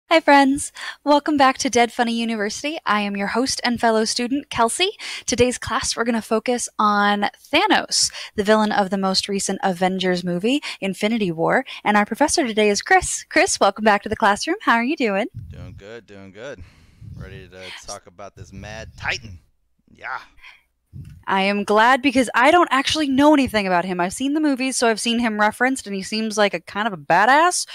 Hi, friends. Welcome back to Dead Funny University. I am your host and fellow student, Kelsey. Today's class, we're going to focus on Thanos, the villain of the most recent Avengers movie, Infinity War. And our professor today is Chris. Chris, welcome back to the classroom. How are you doing? Doing good, doing good. Ready to talk about this Mad Titan. Yeah. I am glad because I don't actually know anything about him. I've seen the movies, so I've seen him referenced, and he seems like a kind of a badass.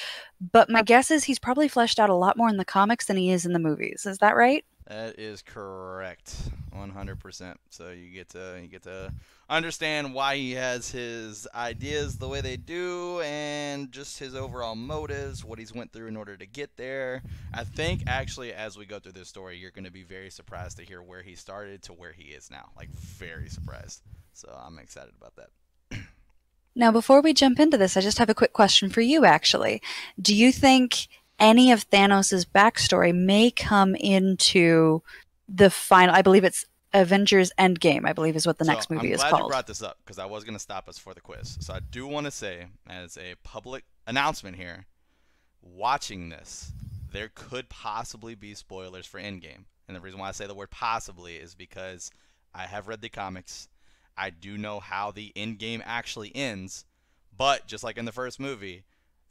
But my guess is he's probably fleshed out a lot more in the comics than he is in the movies. Is that right? That is correct. 100%. So you get to understand why he has his ideas the way they do and just his overall motives, what he's went through in order to get there. I think actually as we go through this story, you're going to be very surprised to hear where he started to where he is now. Like very surprised. So I'm excited about that. Now, before we jump into this, I just have a quick question for you, actually. Do you think any of Thanos' backstory may come into the final? I believe it's Avengers Endgame, I believe is what the So next I'm movie is glad you called. brought this up because I was going to stop us for the quiz. So I do want to say, as a public announcement here, watching this, there could possibly be spoilers for Endgame. And the reason why I say the word possibly is because I have read the comics. I do know how the Endgame actually ends. But just like in the first movie,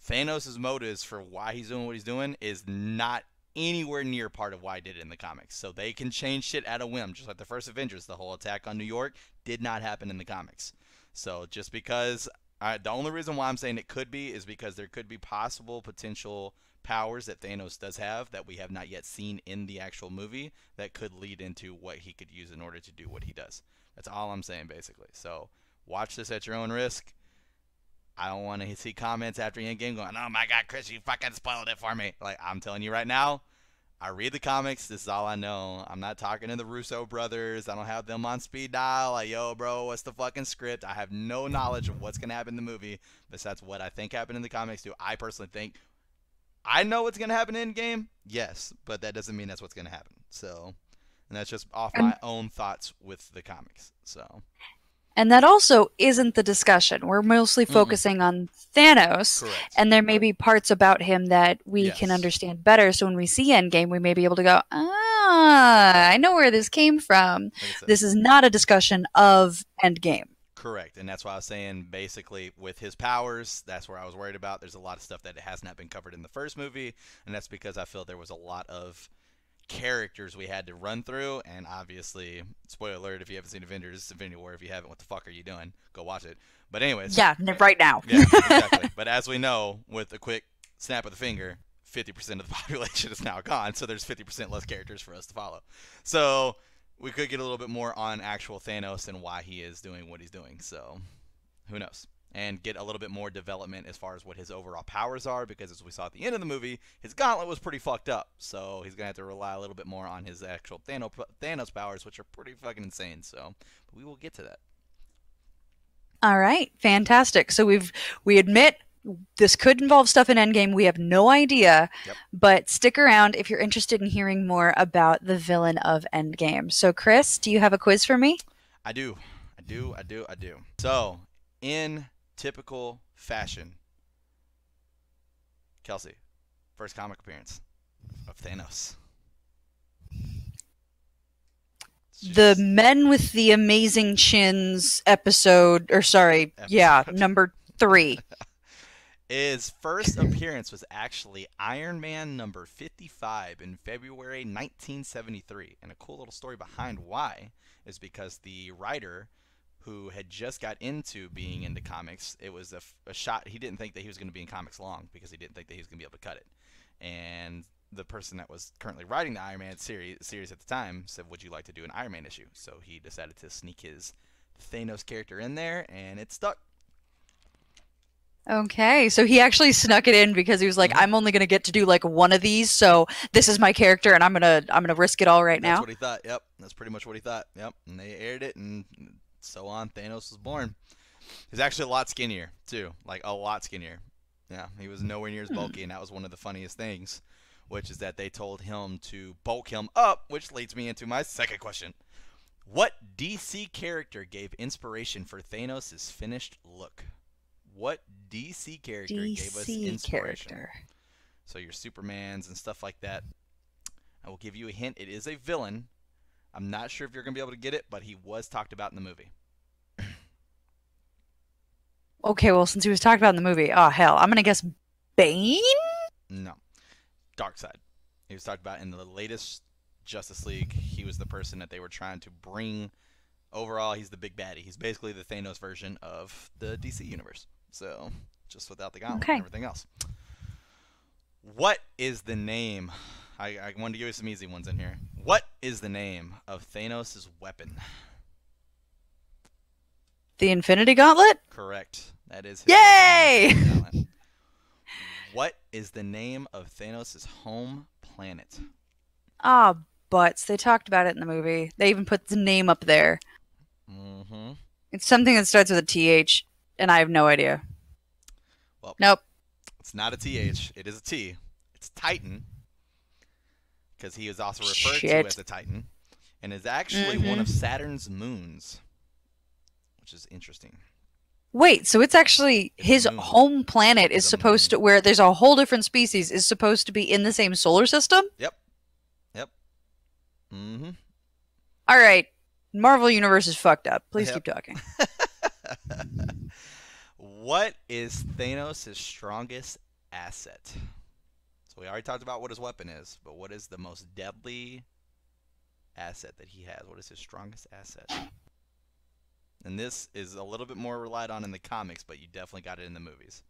Thanos' motives for why he's doing what he's doing is not anywhere near part of why he did it in the comics. So they can change shit at a whim, just like the first Avengers. The whole attack on New York did not happen in the comics. So just because the only reason why I'm saying it could be is because there could be possible potential powers that Thanos does have that we have not yet seen in the actual movie that could lead into what he could use in order to do what he does. That's all I'm saying basically. So watch this at your own risk. I don't want to see comments after Endgame going, "Oh my God, Chris, you fucking spoiled it for me." Like I'm telling you right now, I read the comics. This is all I know. I'm not talking to the Russo brothers. I don't have them on speed dial. Like, yo, bro, what's the fucking script? I have no knowledge of what's gonna happen in the movie besides what I think happened in the comics. Do I personally think I know what's gonna happen in game? Yes, but that doesn't mean that's what's gonna happen. So, and that's just off And my own thoughts with the comics. So, and that also isn't the discussion. We're mostly mm-mm. focusing on Thanos, Correct. and there may be parts about him that we can Yes. understand better. So when we see Endgame, we may be able to go, ah, I Exactly. know where this came from. Like I said, This is not a discussion of Endgame. correct. And that's why I was saying basically with his powers, that's where I was worried about. There's a lot of stuff that has not been covered in the first movie, and that's because I feel there was a lot of characters we had to run through, and obviously, spoiler alert if you haven't seen Avengers Infinity War, if you haven't, what the fuck are you doing? Go watch it. But anyways, Yeah, right now. yeah, exactly. But as we know, with a quick snap of the finger, 50% of the population is now gone, so there's 50% less characters for us to follow. So we could get a little bit more on actual Thanos and why he is doing what he's doing. So who knows? And get a little bit more development as far as what his overall powers are, because as we saw at the end of the movie, his gauntlet was pretty fucked up. So he's gonna have to rely a little bit more on his actual Thanos powers, which are pretty fucking insane. So we will get to that. All right, fantastic. So we admit this could involve stuff in Endgame. We have no idea, Yep, but stick around if you're interested in hearing more about the villain of Endgame. So, Chris, do you have a quiz for me? I do, I do. So in typical fashion, Kelsey, first comic appearance of Thanos. The Jeez. Men with the Amazing Chins episode, or sorry, yeah, Episode. number 3. His first appearance was actually Iron Man number 55 in February 1973. And a cool little story behind why is because the writer who had just got into being into comics, it was a shot. He didn't think that he was going to be in comics long because he didn't think that he was going to be able to cut it. And the person that was currently writing the Iron Man series at the time said, "Would you like to do an Iron Man issue?" So he decided to sneak his Thanos character in there, and it stuck. Okay, so he actually snuck it in because he was like, Hmm. I'm only gonna get to do like one of these, so this is my character and I'm gonna risk it all right That's now. what he thought. Yep, that's pretty much what he thought. Yep, and they aired it, and so on. Thanos was born. He's actually a lot skinnier too, like a lot skinnier. Yeah, he was nowhere near as Hmm. bulky, and that was one of the funniest things, which is that they told him to bulk him up, which leads me into my second question. What DC character gave inspiration for Thanos' finished look? What DC character gave us DC inspiration? character. So your Supermans and stuff like that. I will give you a hint. It is a villain. I'm not sure if you're going to be able to get it, but he was talked about in the movie. Okay, well, since he was talked about in the movie, oh hell, I'm gonna guess Bane? No. Darkseid. He was talked about in the latest Justice League. He was the person that they were trying to bring. Overall, he's the big baddie. He's basically the Thanos version of the DC universe. So, just without the gauntlet and Okay. everything else. What is the name? I wanted to give you some easy ones in here. What is the name of Thanos' weapon? The Infinity Gauntlet? Correct. That is his Yay! weapon, the Infinity Gauntlet. What is the name of Thanos' home planet? Ah, butts. They talked about it in the movie. They even put the name up there. Mm-hmm. It's something that starts with a TH, and I have no idea. Well, Nope. it's not a TH. It is a T. It's Titan, because he is also referred to as Shit. a Titan, and is actually one of Saturn's moons, which is interesting. Wait, so it's actually It's a his moon. home planet is It's a supposed moon. to, where there's a whole different species, is supposed to be in the same solar system? Yep. Yep. Mm-hmm. All right. Marvel Universe is fucked up. Please Yep. keep talking. What is Thanos' strongest asset? So we already talked about what his weapon is, but what is the most deadly asset that he has? What is his strongest asset? And this is a little bit more relied on in the comics, but you definitely got it in the movies.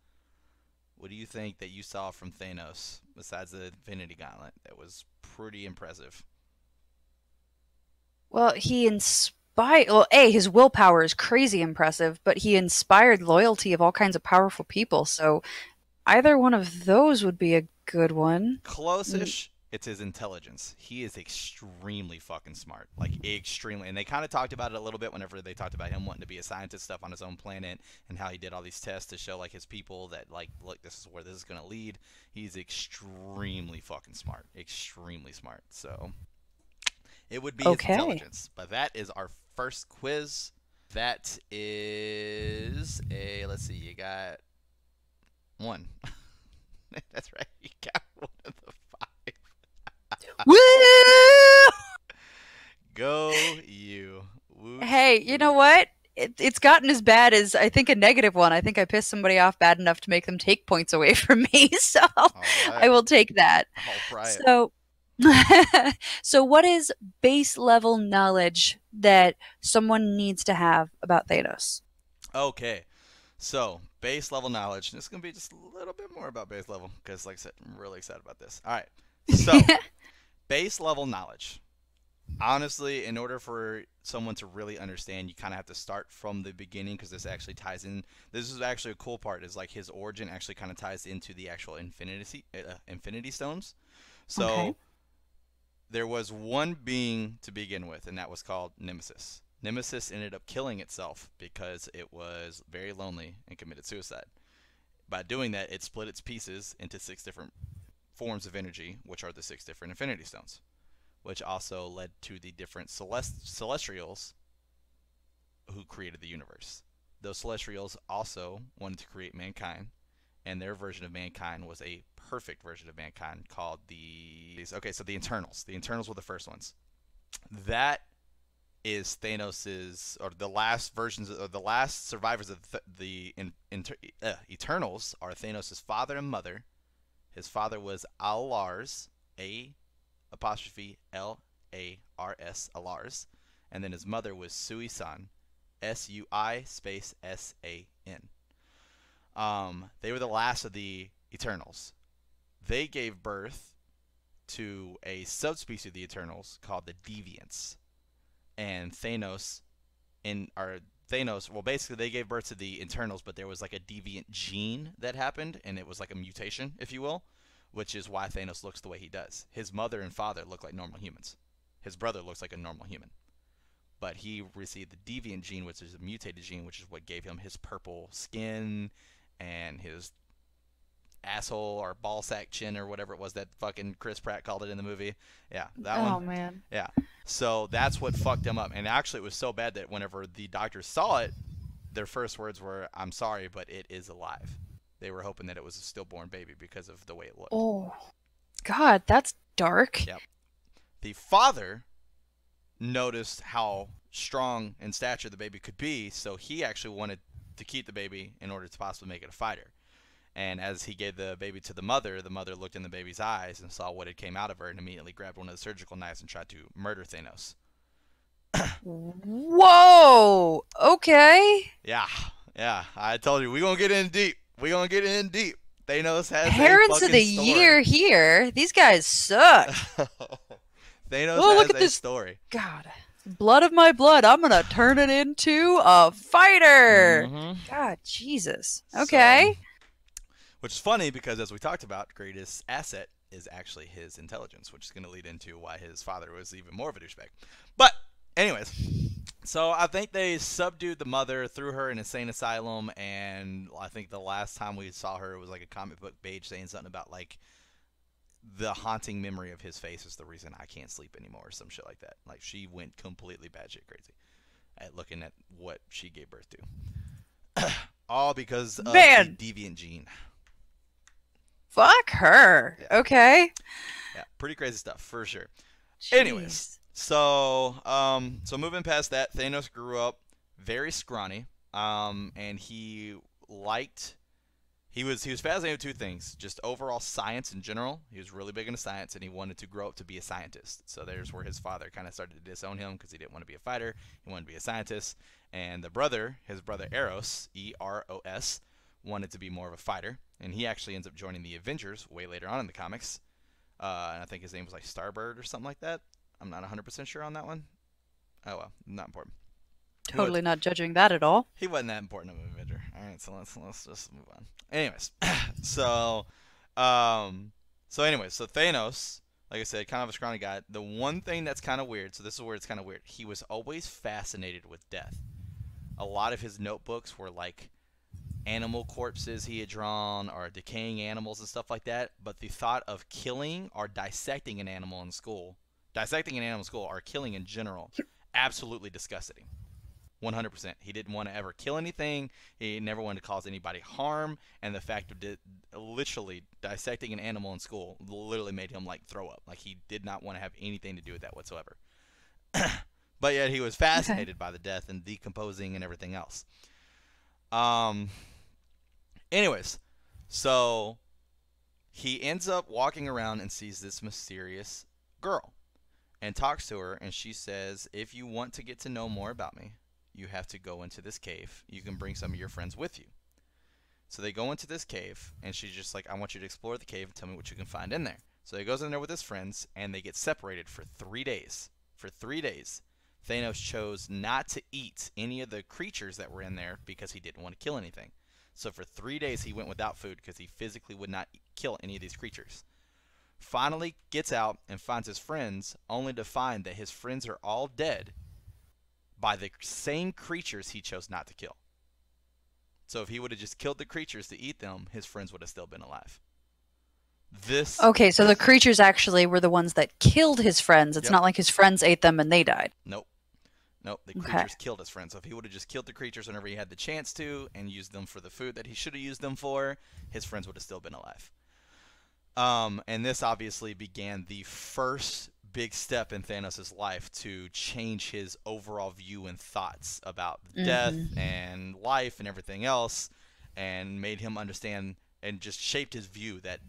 What do you think that you saw from Thanos besides the Infinity Gauntlet that was pretty impressive? Well, he inspired. Well, A, his willpower is crazy impressive, but he inspired loyalty of all kinds of powerful people. So either one of those would be a good one. Close-ish. It's his intelligence. He is extremely fucking smart. Like, extremely. And they kind of talked about it a little bit whenever they talked about him wanting to be a scientist stuff on his own planet and how he did all these tests to show, like, his people that, like, look, this is where this is going to lead. He's extremely fucking smart. Extremely smart. So, it would be his Okay. intelligence. But that is our first quiz. That is a, let's see, you got one. That's right. You got one of the five. Woo! Go you. Woot Hey, you know woot. what? It's gotten as bad as I think a negative one. I think I pissed somebody off bad enough to make them take points away from me. So All I right. will take that. I'll try it. So, so what is base level knowledge that someone needs to have about Thanos? Okay. So, base level knowledge. This is going to be just a little bit more about base level because, like I said, I'm really excited about this. All right. So, base level knowledge. Honestly, in order for someone to really understand, you kind of have to start from the beginning because this actually ties in. This is actually a cool part. Is like his origin actually kind of ties into the actual Infinity Stones. Okay. So there was one being to begin with, and that was called Nemesis. Nemesis ended up killing itself because it was very lonely and committed suicide. By doing that, it split its pieces into 6 different forms of energy, which are the 6 different Infinity Stones, which also led to the different Celestials who created the universe. Those Celestials also wanted to create mankind, and their version of mankind was a perfect version of mankind called the Eternals. The Eternals were the first ones. That is Thanos's, or the last versions, or the last survivors of Eternals are Thanos' father and mother. His father was Alars, A apostrophe Lars, Alars, and then his mother was Sui-san, Sui space San. They were the last of the Eternals. They gave birth to a subspecies of the Eternals called the Deviants, and well, basically they gave birth to the Eternals, but there was like a deviant gene that happened, and it was like a mutation, if you will, which is why Thanos looks the way he does. His mother and father look like normal humans. His brother looks like a normal human. But he received the deviant gene, which is a mutated gene, which is what gave him his purple skin and his asshole or ball sack chin or whatever it was that fucking Chris Pratt called it in the movie. Yeah, that Oh one. man. Yeah. So that's what fucked him up. And actually, it was so bad that whenever the doctors saw it, their first words were, "I'm sorry, but it is alive." They were hoping that it was a stillborn baby because of the way it looked. Oh, God, that's dark. Yep. The father noticed how strong in stature the baby could be, so he actually wanted to keep the baby in order to possibly make it a fighter. And as he gave the baby to the mother looked in the baby's eyes and saw what had came out of her and immediately grabbed one of the surgical knives and tried to murder Thanos. Whoa. Okay. Yeah, yeah. I told you, we're going to get in deep. We're going to get in deep. Thanos has a Parents of fucking the story. year here. These guys suck. Thanos Oh, has look at a this. story. God. Blood of my blood. I'm going to turn it into a fighter. God, Jesus. Okay. So, which is funny because, as we talked about, greatest asset is actually his intelligence, which is going to lead into why his father was even more of a douchebag. But, anyways, so I think they subdued the mother, threw her in an insane asylum, and I think the last time we saw her, it was like a comic book page saying something about, like, the haunting memory of his face is the reason I can't sleep anymore, or some shit like that. Like, she went completely batshit crazy at looking at what she gave birth to. All because of the deviant gene. Fuck her. Yeah. Okay. Yeah, pretty crazy stuff for sure. Jeez. Anyways, so moving past that, Thanos grew up very scrawny, and he was fascinated with two things: just overall science in general. He was really big into science, and he wanted to grow up to be a scientist. So there's where his father kind of started to disown him because he didn't want to be a fighter; he wanted to be a scientist. And his brother Eros, Eros, wanted to be more of a fighter, and he actually ends up joining the Avengers way later on in the comics. And I think his name was like Starbird or something like that. I'm not 100% sure on that one. Oh well, not important. Totally not judging that at all. He wasn't that important of an Avenger. All right, so let's just move on. Anyways, so Thanos, like I said, kind of a scrawny guy. The one thing that's kind of weird, so this is where it's kind of weird. He was always fascinated with death. A lot of his notebooks were like animal corpses he had drawn or decaying animals and stuff like that, but the thought of killing or dissecting an animal in school or killing in general, absolutely disgusted him. 100%. He didn't want to ever kill anything. He never wanted to cause anybody harm, and the fact of literally dissecting an animal in school literally made him like throw up. Like, he did not want to have anything to do with that whatsoever. But yet he was fascinated by the death and decomposing and everything else. Anyways, so he ends up walking around and sees this mysterious girl and talks to her, and she says, if you want to get to know more about me, you have to go into this cave. You can bring some of your friends with you. So they go into this cave, and she's just like, I want you to explore the cave and tell me what you can find in there. So he goes in there with his friends, and they get separated for 3 days. For 3 days, Thanos chose not to eat any of the creatures that were in there because he didn't want to kill anything. So for 3 days, he went without food because he physically would not kill any of these creatures. Finally gets out and finds his friends, only to find that his friends are all dead by the same creatures he chose not to kill. So if he would have just killed the creatures to eat them, his friends would have still been alive. Okay, so the creatures actually were the ones that killed his friends. It's not like his friends ate them and they died. Nope. The creatures killed his friends. So if he would have just killed the creatures whenever he had the chance to and used them for the food that he should have used them for, his friends would have still been alive. And this obviously began the first big step in Thanos' life to change his overall view and thoughts about death and life and everything else, and made him understand and just shaped his view that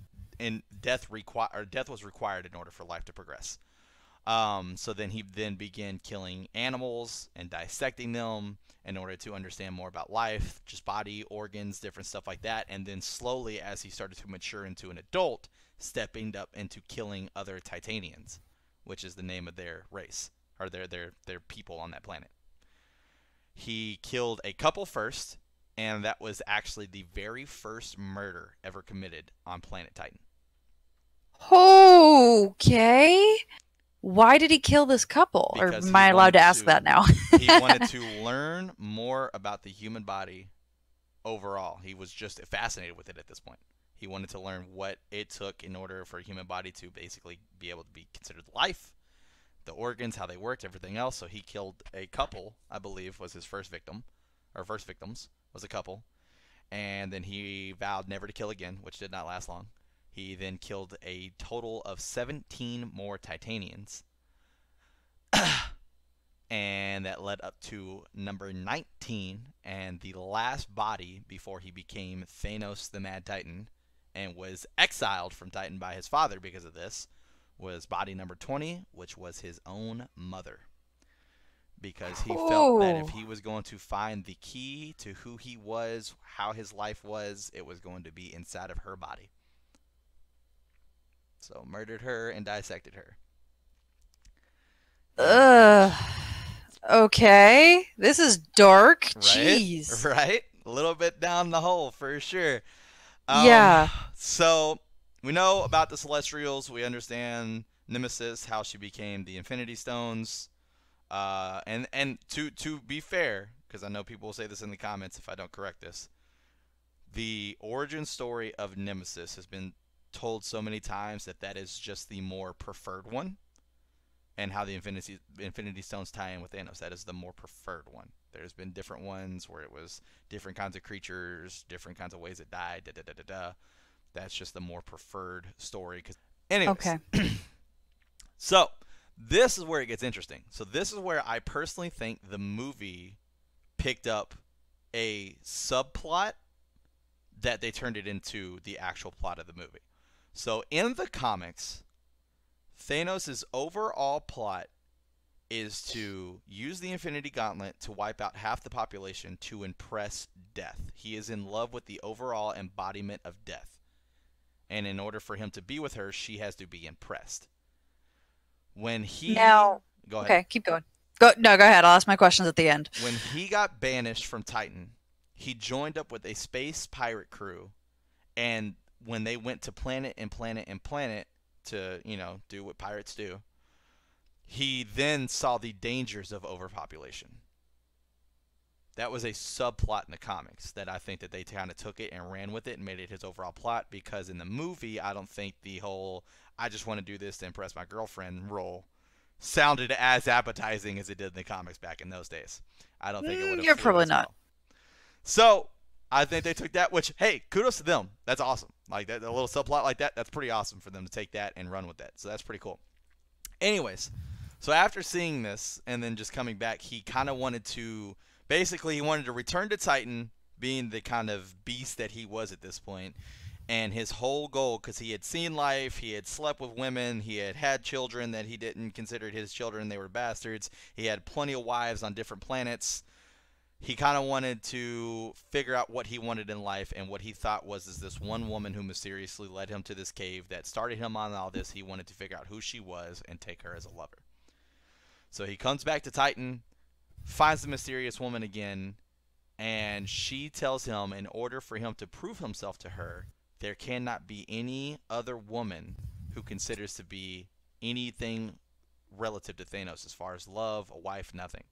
death was required in order for life to progress. So then he began killing animals and dissecting them in order to understand more about life, just body, organs, different stuff like that. And then slowly, as he started to mature into an adult, stepping up into killing other Titanians, which is the name of their race, or their people on that planet. He killed a couple first, and that was actually the very first murder ever committed on planet Titan. Okay. Why did he kill this couple? Because or am I allowed to ask that now? He wanted to learn more about the human body overall. He was just fascinated with it at this point. He wanted to learn what it took in order for a human body to basically be able to be considered life, the organs, how they worked, everything else. So he killed a couple, I believe, was his first victim, or first victims was a couple. and then he vowed never to kill again, which did not last long. He then killed a total of 17 more Titanians. And that led up to number 19, and the last body before he became Thanos the Mad Titan and was exiled from Titan by his father because of this, was body number 20, which was his own mother. Because he felt that if he was going to find the key to who he was, how his life was, it was going to be inside of her body. So murdered her and dissected her. Ugh. Okay. This is dark. Right? Jeez. Right? A little bit down the hole for sure. Yeah. So we know about the Celestials. We understand Nemesis, how she became the Infinity Stones. And to be fair, because I know people will say this in the comments if I don't correct this, the origin story of Nemesis has been told so many times that is just the more preferred one. And how the Infinity Stones tie in with Thanos, that is the more preferred one. There's been different ones where it was different kinds of creatures, different kinds of ways it died, That's just the more preferred story. Anyways, Okay. So this is where it gets interesting. So this is where I personally think the movie picked up a subplot that they turned it into the actual plot of the movie. So in the comics, Thanos' overall plot is to use the Infinity Gauntlet to wipe out half the population to impress Death. He is in love with the overall embodiment of Death. And in order for him to be with her, she has to be impressed. When he... Now... Go ahead. Okay, keep going. Go ahead. I'll ask my questions at the end. When he got banished from Titan, he joined up with a space pirate crew. And when they went to planet and planet and planet... to, do what pirates do, he then saw the dangers of overpopulation. That was a subplot in the comics that I think that they kind of took it and ran with it and made it his overall plot, because in the movie, I don't think the whole I just want to do this to impress my girlfriend role sounded as appetizing as it did in the comics back in those days. I don't think it would have. You're probably not. Well. So I think they took that, which, hey, kudos to them. That's awesome. Like that, a little subplot like that, that's pretty awesome for them to take that and run with that. So that's pretty cool. Anyways, so after seeing this and then just coming back, he kind of wanted to, basically he wanted to return to Titan, being the kind of beast that he was at this point. And his whole goal, because he had seen life, he had slept with women, he had children that he didn't consider his children, they were bastards. He had plenty of wives on different planets. He kind of wanted to figure out what he wanted in life, and what he thought was this one woman who mysteriously led him to this cave that started him on all this. He wanted to figure out who she was and take her as a lover. So he comes back to Titan, finds the mysterious woman again, and she tells him in order for him to prove himself to her, there cannot be any other woman who considers to be anything relative to Thanos as far as love, a wife, nothing.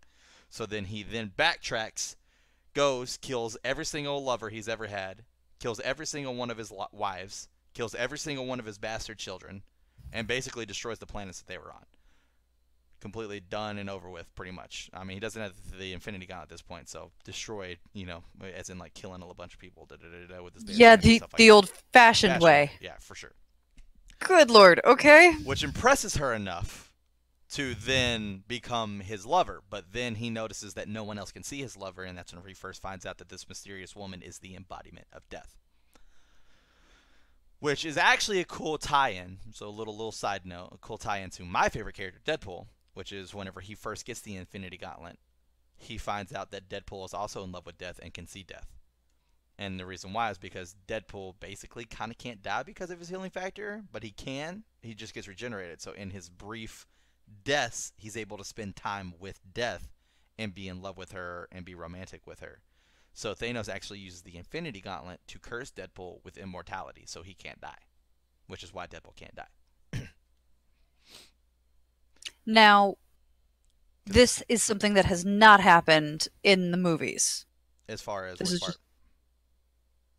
So then he backtracks, goes, kills every single lover he's ever had, kills every single one of his wives, kills every single one of his bastard children, and basically destroys the planets that they were on. Completely done and over with, pretty much. I mean, he doesn't have the Infinity Gauntlet at this point, so destroyed, as in like killing a bunch of people with his yeah, the old-fashioned way. Yeah, for sure. Good Lord, okay. Which impresses her enough to then become his lover, but then he notices that no one else can see his lover, and that's when he first finds out that this mysterious woman is the embodiment of Death. Which is actually a cool tie-in, so a little side note, a cool tie-in to my favorite character, Deadpool, which is whenever he first gets the Infinity Gauntlet, he finds out that Deadpool is also in love with Death and can see Death. And the reason why is because Deadpool basically kind of can't die because of his healing factor, but he can. He just gets regenerated, so in his brief deaths, he's able to spend time with Death and be in love with her and be romantic with her. So Thanos actually uses the Infinity Gauntlet to curse Deadpool with immortality, so he can't die, which is why Deadpool can't die. Now, this is something that has not happened in the movies. As far as this what is part?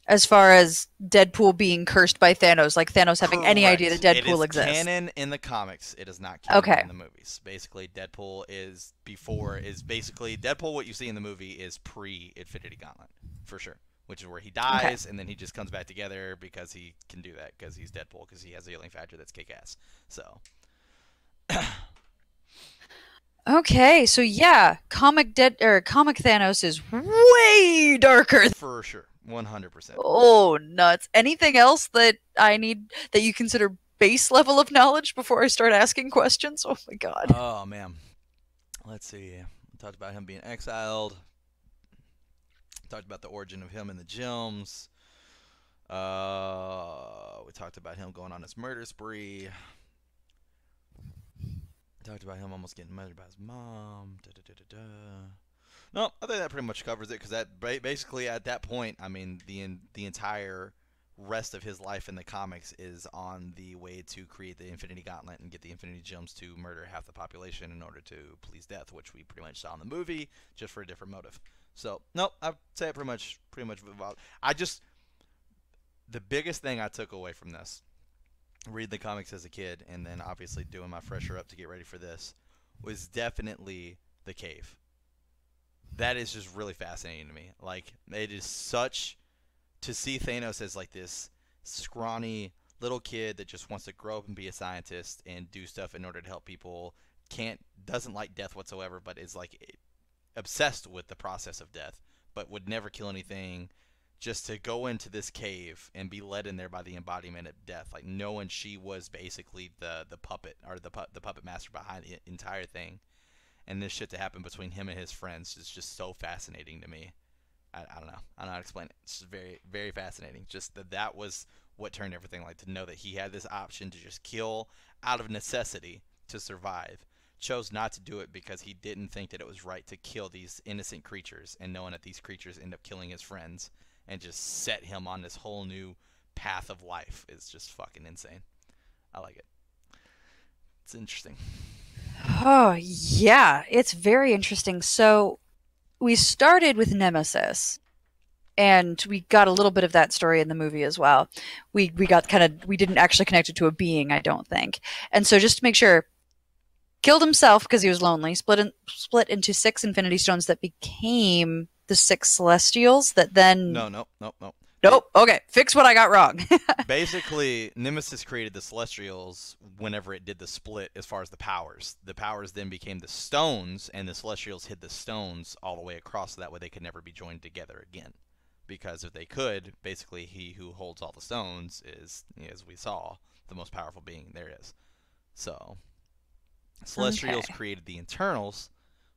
As far as Deadpool being cursed by Thanos, like Thanos having any idea that Deadpool exists. It is canon in the comics. It is not canon in the movies. Basically, Deadpool basically Deadpool. What you see in the movie is pre-Infinity Gauntlet, for sure. which is where he Okay. dies and then he just comes back together because he can do that because he's Deadpool because he has a healing factor that's kick-ass. So Okay, so yeah, comic Thanos is way darker. for sure, 100%. Oh, nuts. Anything else that I need that you consider base level of knowledge before I start asking questions? Oh my god. Oh man, let's see. We talked about him being exiled. Talked about the origin of him in the gyms. We talked about him going on his murder spree. Talked about him almost getting murdered by his mom. Da, da, da, da, da. No, I think that pretty much covers it because that basically at that point, I mean, the entire rest of his life in the comics is on the way to create the Infinity Gauntlet and get the Infinity Gems to murder half the population in order to please death, which we pretty much saw in the movie, just for a different motive. So, no, I'd say it pretty much. I just the biggest thing I took away from this, read the comics as a kid, and then obviously doing my fresher up to get ready for this, was definitely the cave. That is just really fascinating to me. Like, it is such to see Thanos as like this scrawny little kid that just wants to grow up and be a scientist and do stuff in order to help people. Doesn't like death whatsoever, but is like obsessed with the process of death, but would never kill anything. Just to go into this cave and be led in there by the embodiment of death, like knowing she was basically the puppet or the puppet master behind the entire thing, and this shit to happen between him and his friends is just so fascinating to me. I don't know. I don't know how to explain it. It's just very, very fascinating. Just that was what turned everything, like to know that he had this option to just kill out of necessity to survive. Chose not to do it because he didn't think that it was right to kill these innocent creatures, and knowing that these creatures end up killing his friends and just set him on this whole new path of life is just fucking insane. I like it. It's interesting. Oh, yeah, it's very interesting. So, we started with Nemesis, and we got a little bit of that story in the movie as well. We got we didn't actually connect it to a being, I don't think. And so just to make sure, killed himself because he was lonely, split into 6 Infinity Stones that became the 6 Celestials that then No. Nope. Okay, fix what I got wrong. Basically, Nemesis created the Celestials whenever it did the split as far as the powers. The powers then became the stones, and the Celestials hid the stones all the way across so that way they could never be joined together again. Because if they could, basically he who holds all the stones is, as we saw, the most powerful being there is. So, Celestials Okay. created the Eternals,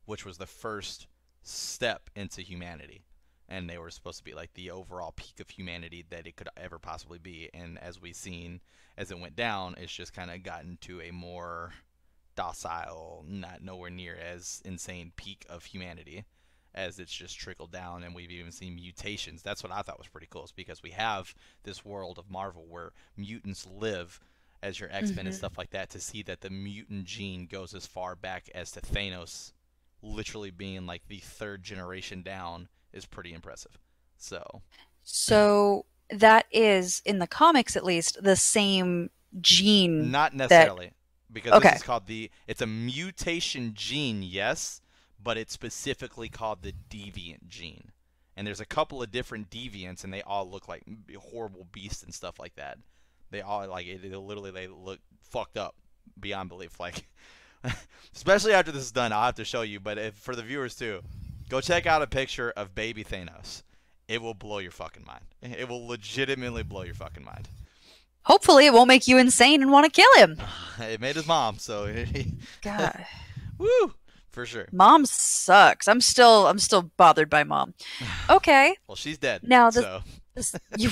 which was the first step into humanity. And they were supposed to be like the overall peak of humanity that it could ever possibly be. And as we've seen, as it went down, it's just kind of gotten to a more docile, not nowhere near as insane peak of humanity as it's just trickled down. And we've even seen mutations. That's what I thought was pretty cool, is because we have this world of Marvel where mutants live as your X-Men and Hmm. stuff like that. To see that the mutant gene goes as far back as to Thanos literally being like the 3rd generation down is pretty impressive. So, So that is, in the comics at least, the same gene not that. necessarily, because this Okay. is called it's a mutation gene, yes, but it's specifically called the deviant gene. And there's a couple of different deviants, and they all look like horrible beasts and stuff like that. They all like literally they look fucked up beyond belief. Like, especially after this is done, I'll have to show you. But for the viewers too, go check out a picture of baby Thanos. It will blow your fucking mind. It will legitimately blow your fucking mind. Hopefully, it won't make you insane and want to kill him. It made his mom, so God, woo, for sure. mom sucks. I'm still bothered by mom. Okay, Well, she's dead, now so this you,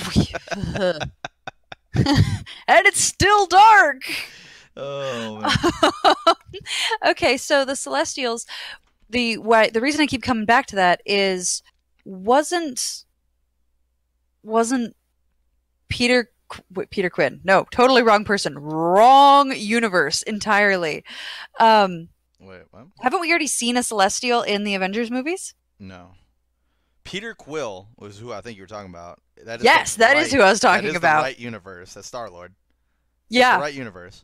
and it's still dark. oh man. Okay, so the Celestials. The reason I keep coming back to that is wasn't wasn't Peter Quinn? No, totally wrong person. Wrong universe entirely. Um, Wait, what? haven't we already seen a Celestial in the Avengers movies? No. Peter Quill was who I think you were talking about. That is Yes, that is who I was that talking is about. the right universe. That's Star Lord. That's the Yeah. right universe.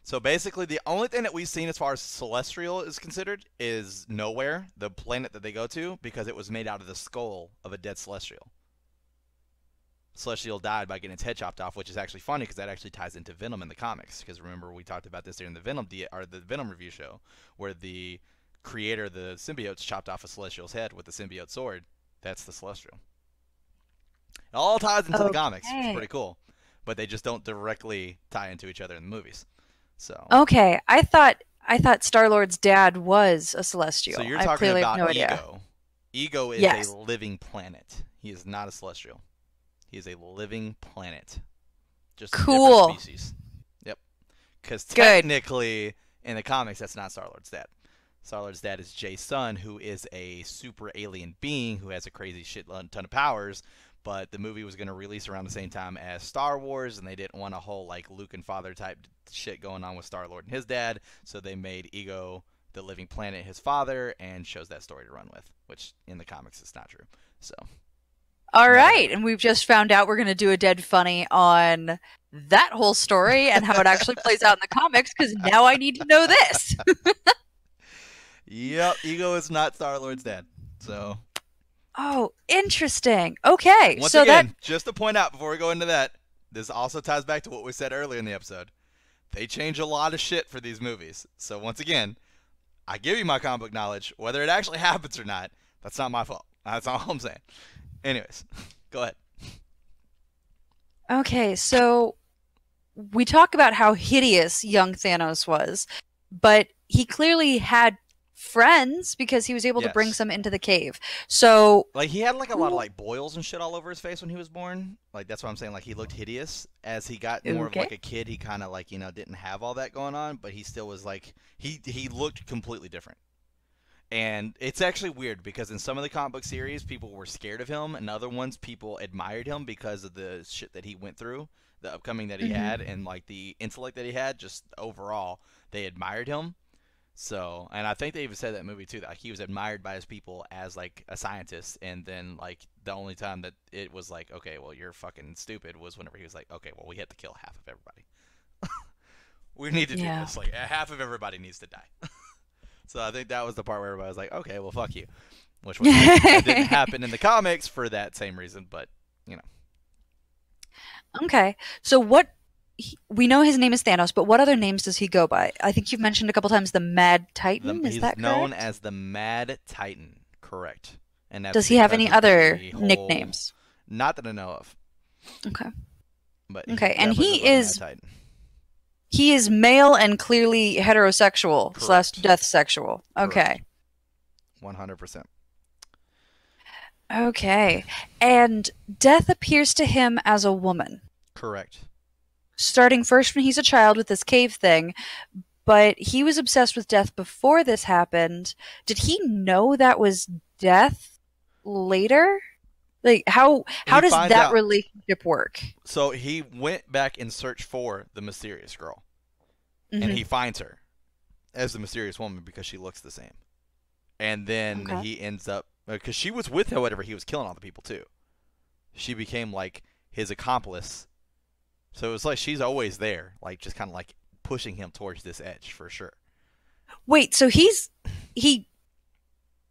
So basically, the only thing that we've seen as far as celestial is considered is Nowhere, the planet that they go to, because it was made out of the skull of a dead celestial. Celestial died by getting its head chopped off, which is actually funny because that actually ties into Venom in the comics. Because remember, we talked about this during the Venom review show, where the creator of the symbiotes chopped off a Celestial's head with the symbiote sword. That's the Celestial. It all ties into the comics, which is Okay. pretty cool. But they just don't directly tie into each other in the movies. So, Okay. I thought Star-Lord's dad was a so Celestial. you're I talking clearly have about no idea. Ego. Ego is a Yes. living planet. He is not a Celestial. He is a living planet, just a different Cool. species. Yep. Because Good. technically, in the comics, that's not Star-Lord's dad. Star-Lord's dad is Jay's son, who is a super alien being who has a crazy shit ton of powers. But the movie was going to release around the same time as Star Wars, and they didn't want a whole like Luke and father type shit going on with Star-Lord and his dad, so they made Ego the living planet his father and chose that story to run with, which in the comics is not true. So All never right. happened. And we've just found out we're going to do a Dead Funny on that whole story and how it actually plays out in the comics because now I need to know this. Yep, Ego is not Star-Lord's dad. So Oh, interesting. Okay. once So that again, just to point out before we go into that, this also ties back to what we said earlier in the episode. They change a lot of shit for these movies. So once again, I give you my comic book knowledge. Whether it actually happens or not, that's not my fault. That's all I'm saying. Anyways, go ahead. Okay, so we talk about how hideous young Thanos was, but he clearly had friends because he was able to bring Yes. some into the cave. So, Like he had like a lot of who- like boils and shit all over his face when he was born. Like that's what I'm saying. Like he looked hideous. As he got more of okay. like a kid, he kind of like didn't have all that going on, but he still was like he looked completely different. And it's actually weird because in some of the comic book series, people were scared of him, and other ones, people admired him because of the shit that he went through, the upcoming that he Hmm. had, and like the intellect that he had. Just overall, they admired him. So, and I think they even said that in the movie too, that like, he was admired by his people as like a scientist, and then like the only time that it was like, okay, well you're fucking stupid, was whenever he was like, okay, well we have to kill half of everybody. We need to do Yeah. this. Like half of everybody needs to die. So I think that was the part where everybody was like, okay, well, fuck you. Which was that didn't happen in the comics for that same reason, but you know, Okay. So we know his name is Thanos, but what other names does he go by? I think you've mentioned a couple times the Mad Titan. Is he's that known correct? as the Mad Titan, correct? And that's Does he have because any of other the whole, nicknames? not that I know of, Okay. but he Okay. And definitely goes by the Mad Titan. he is male and clearly heterosexual slash Correct. death sexual. Correct. Okay. 100%. Okay. And death appears to him as a woman, Correct. starting first when he's a child with this cave thing, but he was obsessed with death before this happened. Did he know that was death later? Like how He does finds that out. relationship work? So he went back in search for the mysterious girl, and Hmm. he finds her as the mysterious woman because she looks the same. And then Okay. he ends up because she was with him whenever he was killing all the people too. She became like his accomplice, so it was like she's always there, like just kind of like pushing him towards this edge for sure. Wait, so he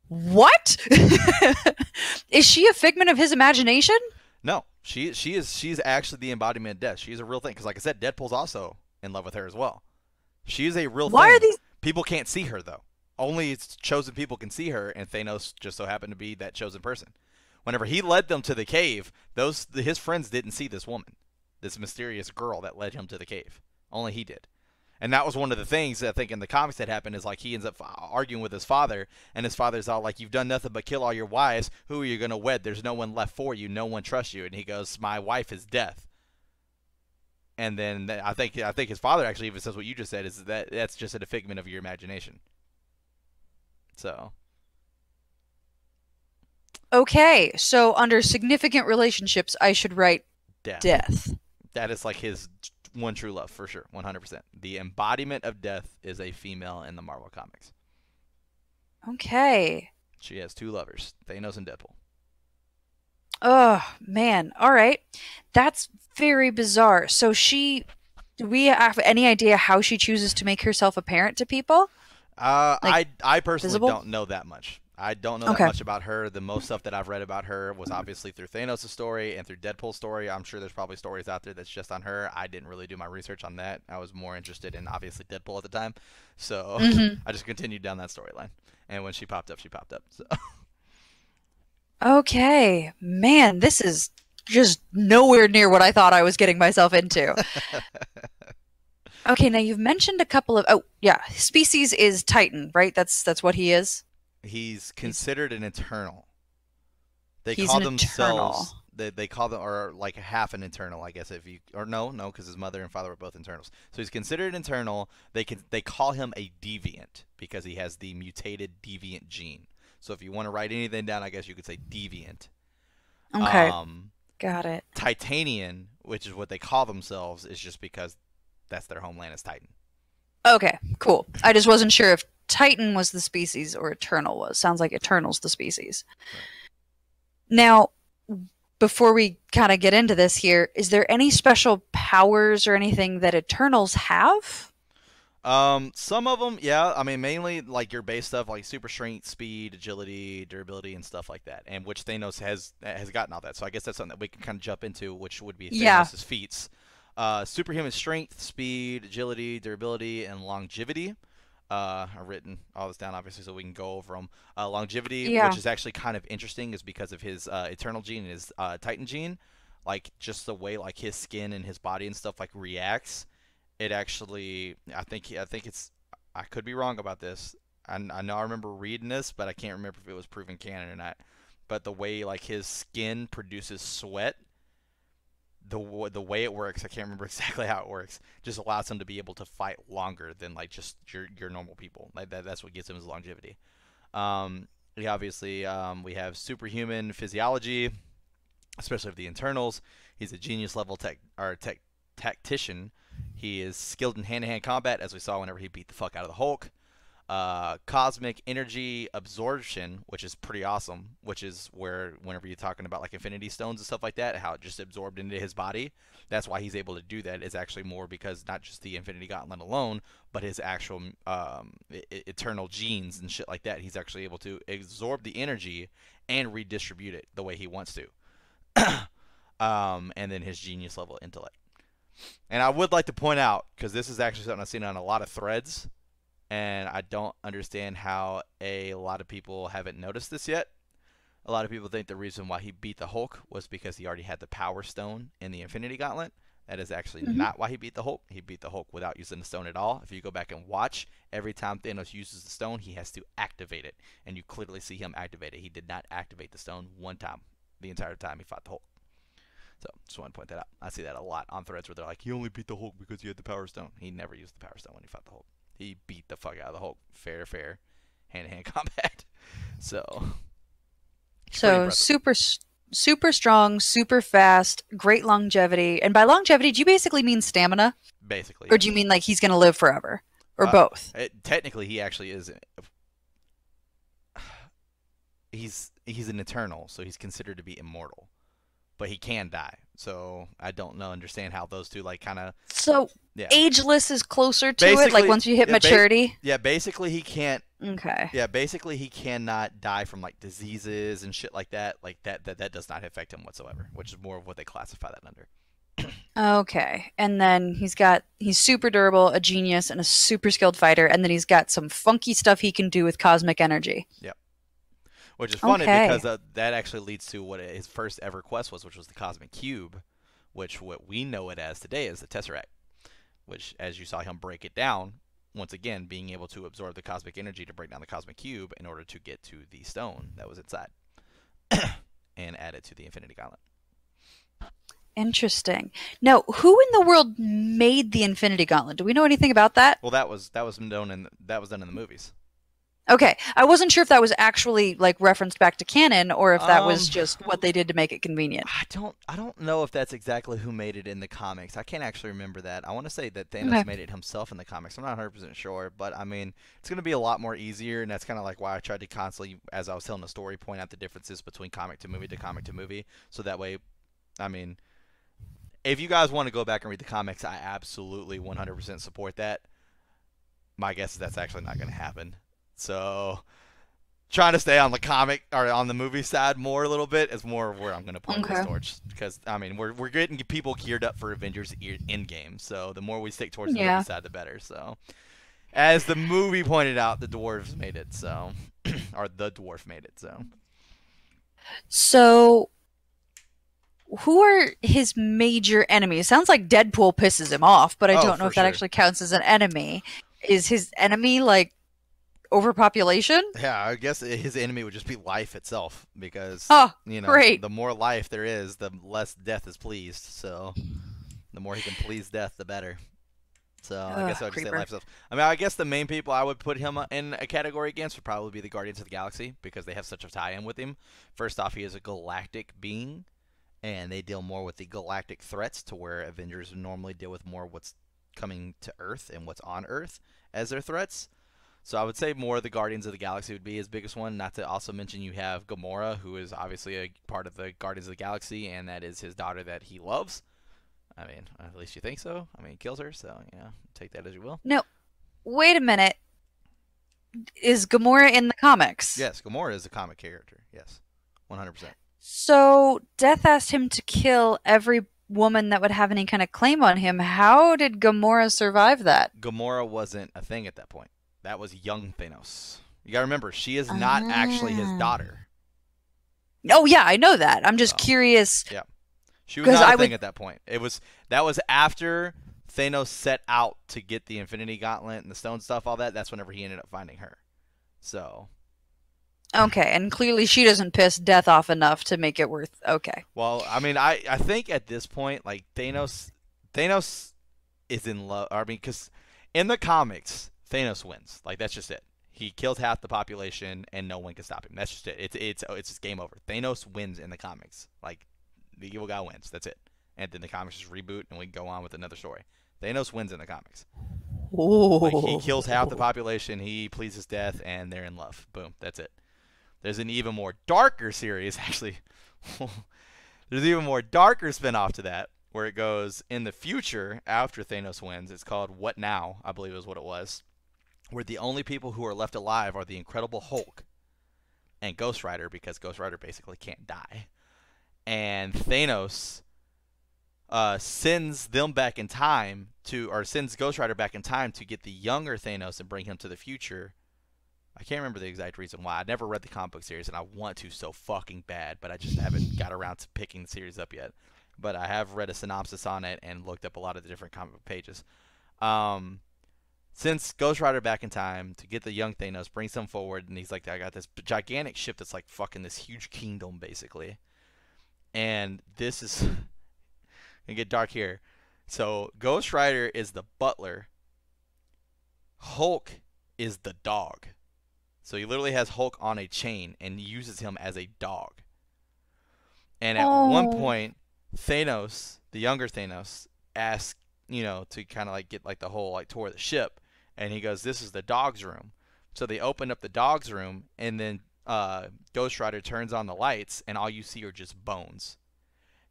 what? Is she a figment of his imagination? No, she's actually the embodiment of death. She's a real thing because, like I said, Deadpool's also in love with her as well. She is a real Why are thing. these People can't see her though. Only chosen people can see her, and Thanos just so happened to be that chosen person. Whenever he led them to the cave, his friends didn't see this woman, this mysterious girl that led him to the cave. Only he did. And that was one of the things that I think in the comics that happened is like he ends up arguing with his father, and his father's all like, "You've done nothing but kill all your wives. Who are you gonna wed? There's no one left for you. No one trusts you." And he goes, "My wife is death." And then I think his father actually even says what you just said is that that's just a figment of your imagination. So Okay, so under significant relationships, I should write death. death. That is like his one true love for sure, 100%. The embodiment of death is a female in the Marvel comics. Okay. She has two lovers, Thanos and Deadpool. Oh, man. All right. That's very bizarre. So do we have any idea how she chooses to make herself apparent to people? Like I personally visible? don't know that much. I don't know that Okay. much about her. The most stuff that I've read about her was obviously through Thanos' story and through Deadpool's story. I'm sure there's probably stories out there that's just on her. I didn't really do my research on that. I was more interested in obviously Deadpool at the time, so Hmm. I just continued down that storyline. And when she popped up, she popped up. So Okay. Man, this is just nowhere near what I thought I was getting myself into. Okay, now you've mentioned a couple of, oh, yeah, species is Titan, right? That's what he is. he's He's considered an Eternal. They he's call an eternal. themselves they call them or like half an Eternal, I guess, if you or no because his mother and father were both Eternals. So he's considered an Eternal. They call him a deviant because he has the mutated deviant gene. So if you want to write anything down, I guess you could say deviant. Okay, Um, got it. Titanian, which is what they call themselves, is just because that's their homeland is Titan. Okay, cool. I just wasn't sure if Titan was the species or Eternal was. Sounds like Eternal's the species. Right. Now, before we kind of get into this here, is there any special powers or anything that Eternals have? Some of them, yeah. I mean, mainly like your base stuff, like super strength, speed, agility, durability, and stuff like that. And which Thanos has gotten all that. So I guess that's something that we can kind of jump into, which would be Yeah. Thanos' feats. Superhuman strength, speed, agility, durability, and longevity. I've written all this down, obviously, so we can go over them. Longevity, which Yeah. is actually kind of interesting, is because of his Eternal gene and his Titan gene. Like just the way like his skin and his body and stuff like reacts, it actually I think it's I could be wrong about this. I know I remember reading this, but I can't remember if it was proven canon or not. But the way like his skin produces sweat, the way it works, I can't remember exactly how it works. Just allows him to be able to fight longer than like just your normal people. Like that's what gives him his longevity. He obviously we have superhuman physiology, especially of the internals. He's a genius level tactician. He is skilled in hand-to-hand combat, as we saw whenever he beat the fuck out of the Hulk. Cosmic energy absorption, which is pretty awesome. Which is where, whenever you're talking about like Infinity Stones and stuff like that, how it just absorbed into his body. That's why he's able to do that. Is actually more because not just the Infinity Gauntlet alone, but his actual eternal genes and shit like that. He's actually able to absorb the energy and redistribute it the way he wants to. And then his genius level intellect. And I would like to point out, because this is actually something I've seen on a lot of threads, and I don't understand how a lot of people haven't noticed this yet. A lot of people think the reason why he beat the Hulk was because he already had the Power Stone in the Infinity Gauntlet. That is actually Hmm. not why he beat the Hulk. He beat the Hulk without using the stone at all. If you go back and watch, every time Thanos uses the stone, he has to activate it. And you clearly see him activate it. He did not activate the stone one time the entire time he fought the Hulk. So just want to point that out. I see that a lot on threads where they're like, he only beat the Hulk because he had the Power Stone. He never used the Power Stone when he fought the Hulk. He beat the fuck out of the Hulk. Fair to fair. Hand to hand combat. So, it's pretty So impressive. super strong, super fast, great longevity. And by longevity, do you basically mean stamina? Basically, Or do you yes. mean like he's going to live forever? Or Uh, both? Technically, he actually is. He's an eternal, so he's considered to be immortal, but he can die. So I don't know, understand how those two like kind of So yeah. ageless is closer to it, like Basically, once you hit yeah, maturity? yeah. Basically, he can't. Okay. Yeah, basically he cannot die from like diseases and shit like that. Like that does not affect him whatsoever, which is more of what they classify that under. Okay. And then he's super durable, a genius, and a super skilled fighter, and then he's got some funky stuff he can do with cosmic energy. Yep. Which is funny Okay. because that actually leads to what his first ever quest was, which was the Cosmic Cube, which what we know it as today is the Tesseract. Which, as you saw him break it down, once again being able to absorb the cosmic energy to break down the Cosmic Cube in order to get to the stone that was inside and add it to the Infinity Gauntlet. Interesting. Now, who in the world made the Infinity Gauntlet? Do we know anything about that? Well, that was done in the movies. Okay. I wasn't sure if that was actually like referenced back to canon or if that was Um, just what they did to make it convenient. I don't know if that's exactly who made it in the comics. I can't actually remember that. I want to say that Thanos Okay. made it himself in the comics. I'm not 100% sure, but I mean, it's going to be a lot more easier, and that's kind of like why I tried to constantly, as I was telling the story, point out the differences between comic to movie, so that way, I mean, if you guys want to go back and read the comics, I absolutely 100% support that. My guess is that's actually not going to happen. So, trying to stay on the comic or on the movie side more a little bit is more of where I'm going to point this Okay. towards, because I mean we're getting people geared up for Avengers Endgame, so the more we stick towards the movie Yeah. side, the better. So as the movie pointed out, the dwarves made it, so or the dwarf made it, so. So, who are his major enemies? Sounds like Deadpool pisses him off, but I Oh, don't know for if that sure. actually counts as an enemy. Is his enemy like overpopulation? Yeah, I guess his enemy would just be life itself, because Oh, the great. more life there is, the less death is pleased. So the more he can please death, the better. So I Ugh, guess I would just say creeper. life itself. I mean, I guess the main people I would put him in a category against would probably be the Guardians of the Galaxy, because they have such a tie-in with him. First off, he is a galactic being, and they deal more with the galactic threats, to where Avengers normally deal with more what's coming to Earth and what's on Earth as their threats. So I would say more the Guardians of the Galaxy would be his biggest one. Not to also mention you have Gamora, who is obviously a part of the Guardians of the Galaxy, and that is his daughter that he loves. I mean, at least you think so. I mean, he kills her, so yeah, take that as you will. No, wait a minute. Is Gamora in the comics? Yes, Gamora is a comic character. Yes, 100%. So, Death asked him to kill every woman that would have any kind of claim on him. How did Gamora survive that? Gamora wasn't a thing at that point. That was young Thanos. You gotta remember, she is not actually his Ah. daughter. Oh, yeah, I know that. I'm just So curious yeah, she was because not a I thing would. at that point. That was after Thanos set out to get the Infinity Gauntlet and the stone stuff, all that. That's whenever he ended up finding her. So, Okay, and clearly she doesn't piss Death off enough to make it worth. Okay. well, I mean, I think at this point, like Thanos is in love. I mean, because in the comics, Thanos wins. Like that's just it. He kills half the population, and no one can stop him. That's just it. It's just game over. Thanos wins in the comics. Like the evil guy wins. That's it. And then the comics just reboot, and we go on with another story. Thanos wins in the comics. Like he kills half the Oh. population, he pleases death, and they're in love. Boom. That's it. There's an even more darker series, actually. There's even more darker spinoff to that, where it goes in the future after Thanos wins. It's called What Now, I believe is what it was. Where the only people who are left alive are the Incredible Hulk and Ghost Rider, because Ghost Rider basically can't die. And Thanos sends them back in time or sends Ghost Rider back in time to get the younger Thanos and bring him to the future. I can't remember the exact reason why. I never read the comic book series, and I want to so fucking bad, but I just haven't got around to picking the series up yet. But I have read a synopsis on it and looked up a lot of the different comic book pages. Um, since Ghost Rider back in time to get the young Thanos, brings him forward, and he's like, I got this gigantic ship that's like fucking this huge kingdom, basically. And this is gonna get dark here. So Ghost Rider is the butler. Hulk is the dog. So he literally has Hulk on a chain and uses him as a dog. And at one Oh. point, Thanos, the younger Thanos, asks, to kind of like get like the whole like tour of the ship, and he goes, "This is the dog's room." So they open up the dog's room, and then Ghost Rider turns on the lights, and all you see are just bones.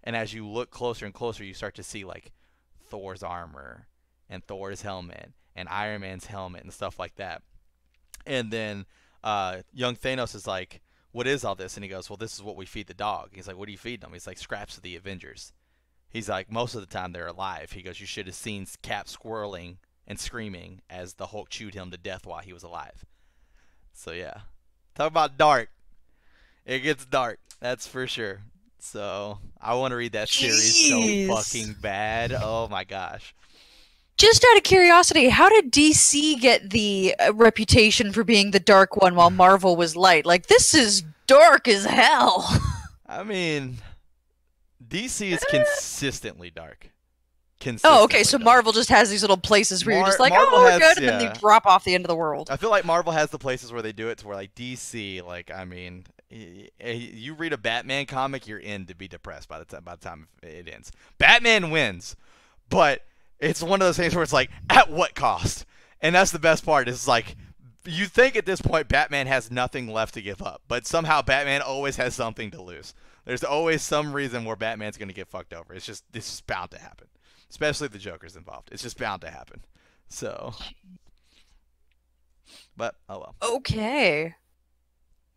And as you look closer and closer, you start to see like Thor's armor and Thor's helmet and Iron Man's helmet and stuff like that. And then young Thanos is like, "What is all this?" And he goes, "Well, this is what we feed the dog." He's like, "What do you feed them?" He's like, "Scraps of the Avengers." He's like, "Most of the time they're alive." He goes, "You should have seen Cap squirreling and screaming as the Hulk chewed him to death while he was alive." So yeah, talk about dark. It gets dark, that's for sure. So I want to read that series so Jeez. fucking bad. Oh my gosh. Just out of curiosity, how did DC get the reputation for being the dark one while Marvel was light? Like, this is dark as hell. I mean, DC is consistently dark. Oh, okay, Consistently so dark. Marvel just has these little places where you're just like, Marvel oh, we're has, good, and then they yeah. drop off the end of the world. I feel like Marvel has the places where they do it to where like DC, like I mean, you read a Batman comic, you're in to be depressed by the time it ends. Batman wins, but it's one of those things where it's like, at what cost? And that's the best part. Is like, you think at this point Batman has nothing left to give up, but somehow Batman always has something to lose. There's always some reason where Batman's going to get fucked over. It's just bound to happen, especially if the Joker's involved. It's just bound to happen. So, but oh well. Okay.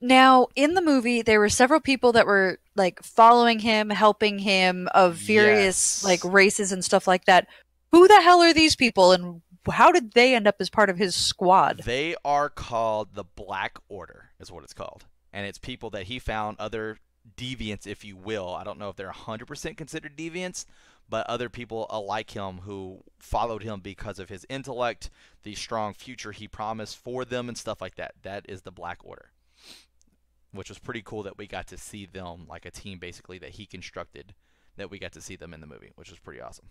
Now, in the movie, there were several people that were like following him, helping him of various like Yes. races and stuff like that. Who the hell are these people and how did they end up as part of his squad? They are called the Black Order, is what it's called. And it's people that he found, other deviants, if you will. I don't know if they're 100% considered deviants, but other people like him who followed him because of his intellect, the strong future he promised for them, and stuff like that. That is the Black Order, which was pretty cool that we got to see them, like a team basically that he constructed, that we got to see them in the movie, which was pretty awesome.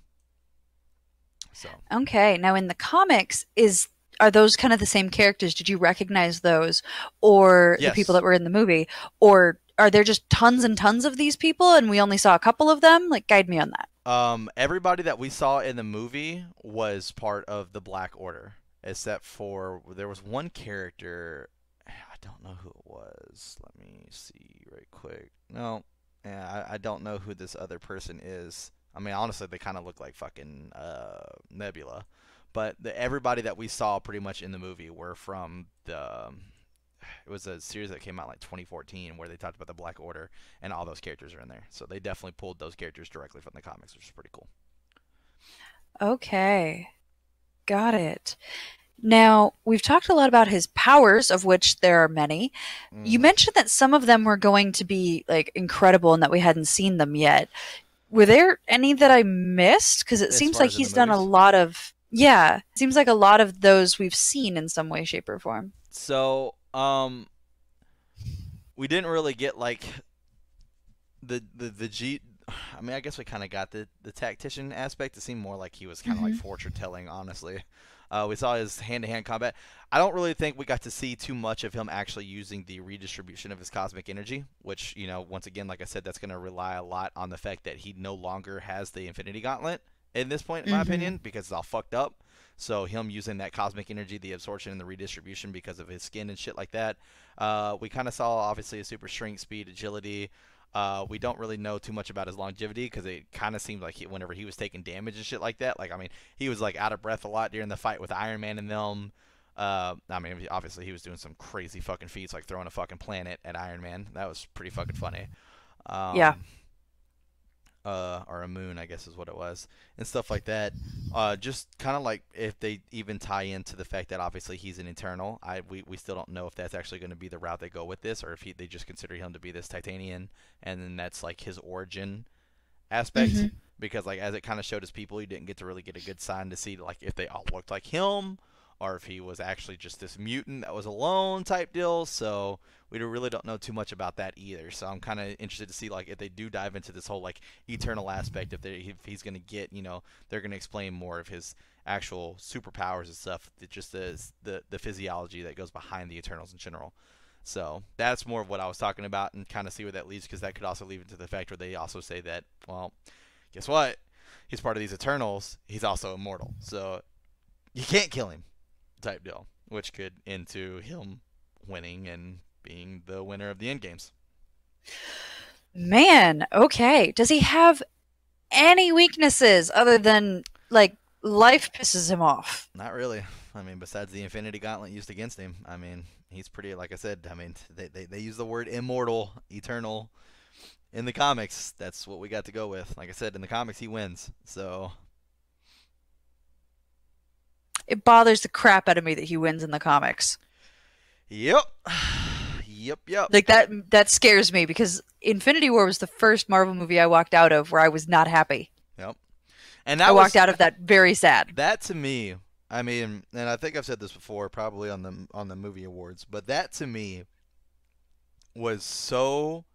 So, Okay, now in the comics, is are those kind of the same characters? Did you recognize those, or the people yes. that were in the movie, or are there just tons and tons of these people and we only saw a couple of them? Like, guide me on that. Everybody that we saw in the movie was part of the Black Order, except for there was one character. I don't know who it was. Let me see right quick. No, yeah, I don't know who this other person is. I mean, honestly, they kind of look like fucking Nebula, but everybody that we saw pretty much in the movie were from the. It was a series that came out like 2014 where they talked about the Black Order, and all those characters are in there. So they definitely pulled those characters directly from the comics, which is pretty cool. Okay, got it. Now, we've talked a lot about his powers, of which there are many. You Mm-hmm. mentioned that some of them were going to be like incredible and that we hadn't seen them yet. Were there any that I missed? Because it As seems far like as in the he's done a movies, lot of, yeah, it seems like a lot of those we've seen in some way, shape, or form. so we didn't really get like the G. I mean, I guess we kind of got the tactician aspect. It seemed more like he was kind of like Hmm. fortune telling, honestly. We saw his hand to hand combat. I don't really think we got to see too much of him actually using the redistribution of his cosmic energy, which, once again, like I said, that's going to rely a lot on the fact that he no longer has the Infinity Gauntlet in this point, in my Hmm. opinion, because it's all fucked up. So him using that cosmic energy, the absorption and the redistribution because of his skin and shit like that. We kind of saw obviously a super strength, speed, agility. We don't really know too much about his longevity because it kind of seemed like whenever he was taking damage and shit like that, like I mean, he was like out of breath a lot during the fight with Iron Man and them. I mean, obviously he was doing some crazy fucking feats like throwing a fucking planet at Iron Man. That was pretty fucking funny. Yeah. Um, or a moon, I guess is what it was, and stuff like that. Just kind of like if they even tie into the fact that obviously he's an Eternal. We still don't know if that's actually going to be the route they go with this, or if they just consider him to be this Titanian, and then that's like his origin aspect. Hmm. Because like as it kind of showed his people, you didn't get to really get a good sign to see like if they all looked like him, or if he was actually just this mutant that was alone type deal. So we really don't know too much about that either. So I'm kind of interested to see like if they do dive into this whole like eternal aspect, if he's gonna get they're gonna explain more of his actual superpowers and stuff. That just the physiology that goes behind the Eternals in general. So that's more of what I was talking about, and kind of see where that leads, because that could also lead into the fact where they also say that, well, guess what? He's part of these Eternals. He's also immortal, so you can't kill him, type deal, which could into him winning and being the winner of the end games. Man, okay. Does he have any weaknesses other than like life pisses him off? Not really. I mean, besides the Infinity Gauntlet used against him, I mean, he's pretty. Like I said, I mean, they use the word immortal, eternal in the comics. That's what we got to go with. Like I said, in the comics, he wins. So, It bothers the crap out of me that he wins in the comics. yep, yep. Like that scares me because Infinity War was the first Marvel movie I walked out of where I was not happy. Yep. And I that walked was out of that very sad. that to me. I mean, and I think I've said this before, probably on the movie awards, but that to me was so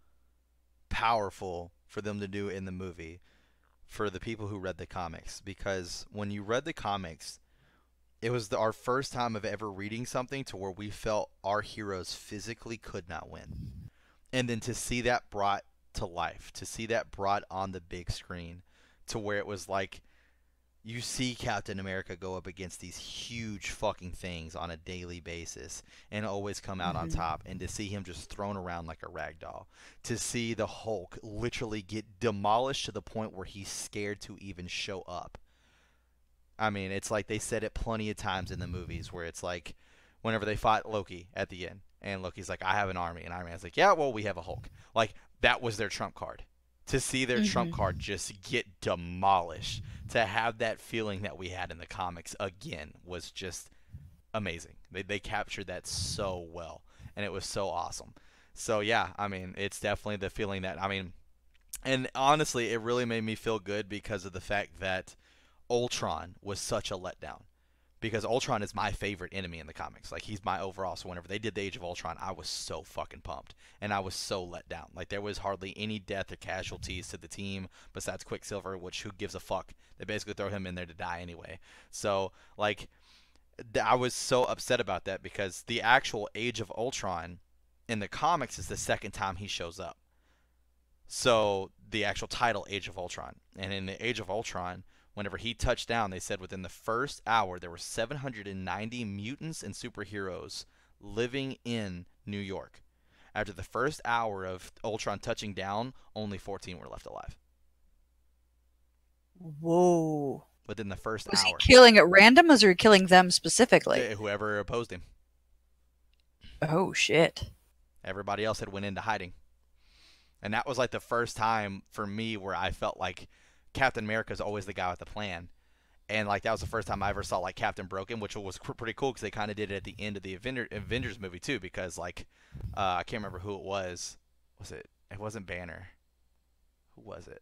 powerful for them to do in the movie for the people who read the comics, because when you read the comics, it was our first time of ever reading something to where we felt our heroes physically could not win, and then to see that brought to life, to see that brought on the big screen, to where it was like you see Captain America go up against these huge fucking things on a daily basis and always come out on Hmm. top, and to see him just thrown around like a rag doll, to see the Hulk literally get demolished to the point where he's scared to even show up. I mean, it's like they said it plenty of times in the movies where it's like whenever they fought Loki at the end, And Loki's like, I have an army. And Iron Man's like, yeah, well, we have a Hulk. Like, that was their trump card. To see their trump Mm-hmm. card just get demolished, to have that feeling that we had in the comics again was just amazing. They captured that so well, and it was so awesome. So, yeah, I mean, it's definitely the feeling that, I mean, and honestly, it really made me feel good because of the fact that Ultron was such a letdown, because Ultron is my favorite enemy in the comics. Like, he's my overall. So whenever they did the Age of Ultron, I was so fucking pumped, and I was so let down. Like, there was hardly any death or casualties to the team besides Quicksilver, which who gives a fuck? They basically throw him in there to die anyway. So like, I was so upset about that because the actual Age of Ultron in the comics is the second time he shows up. So the actual title, Age of Ultron, and in the Age of Ultron, whenever he touched down, they said within the first hour there were 790 mutants and superheroes living in New York. After the first hour of Ultron touching down, only 14 were left alive. Whoa. Within the first Was he hour, killing at random, or was he killing them specifically? whoever opposed him, Oh shit. everybody else had went into hiding. And that was like the first time for me where I felt like Captain America's always the guy with the plan. And like that was the first time I ever saw like Captain Broken, which was pretty cool because they kind of did it at the end of the Avengers movie too. Because like I can't remember who it was. Was it? It wasn't Banner. Who was it?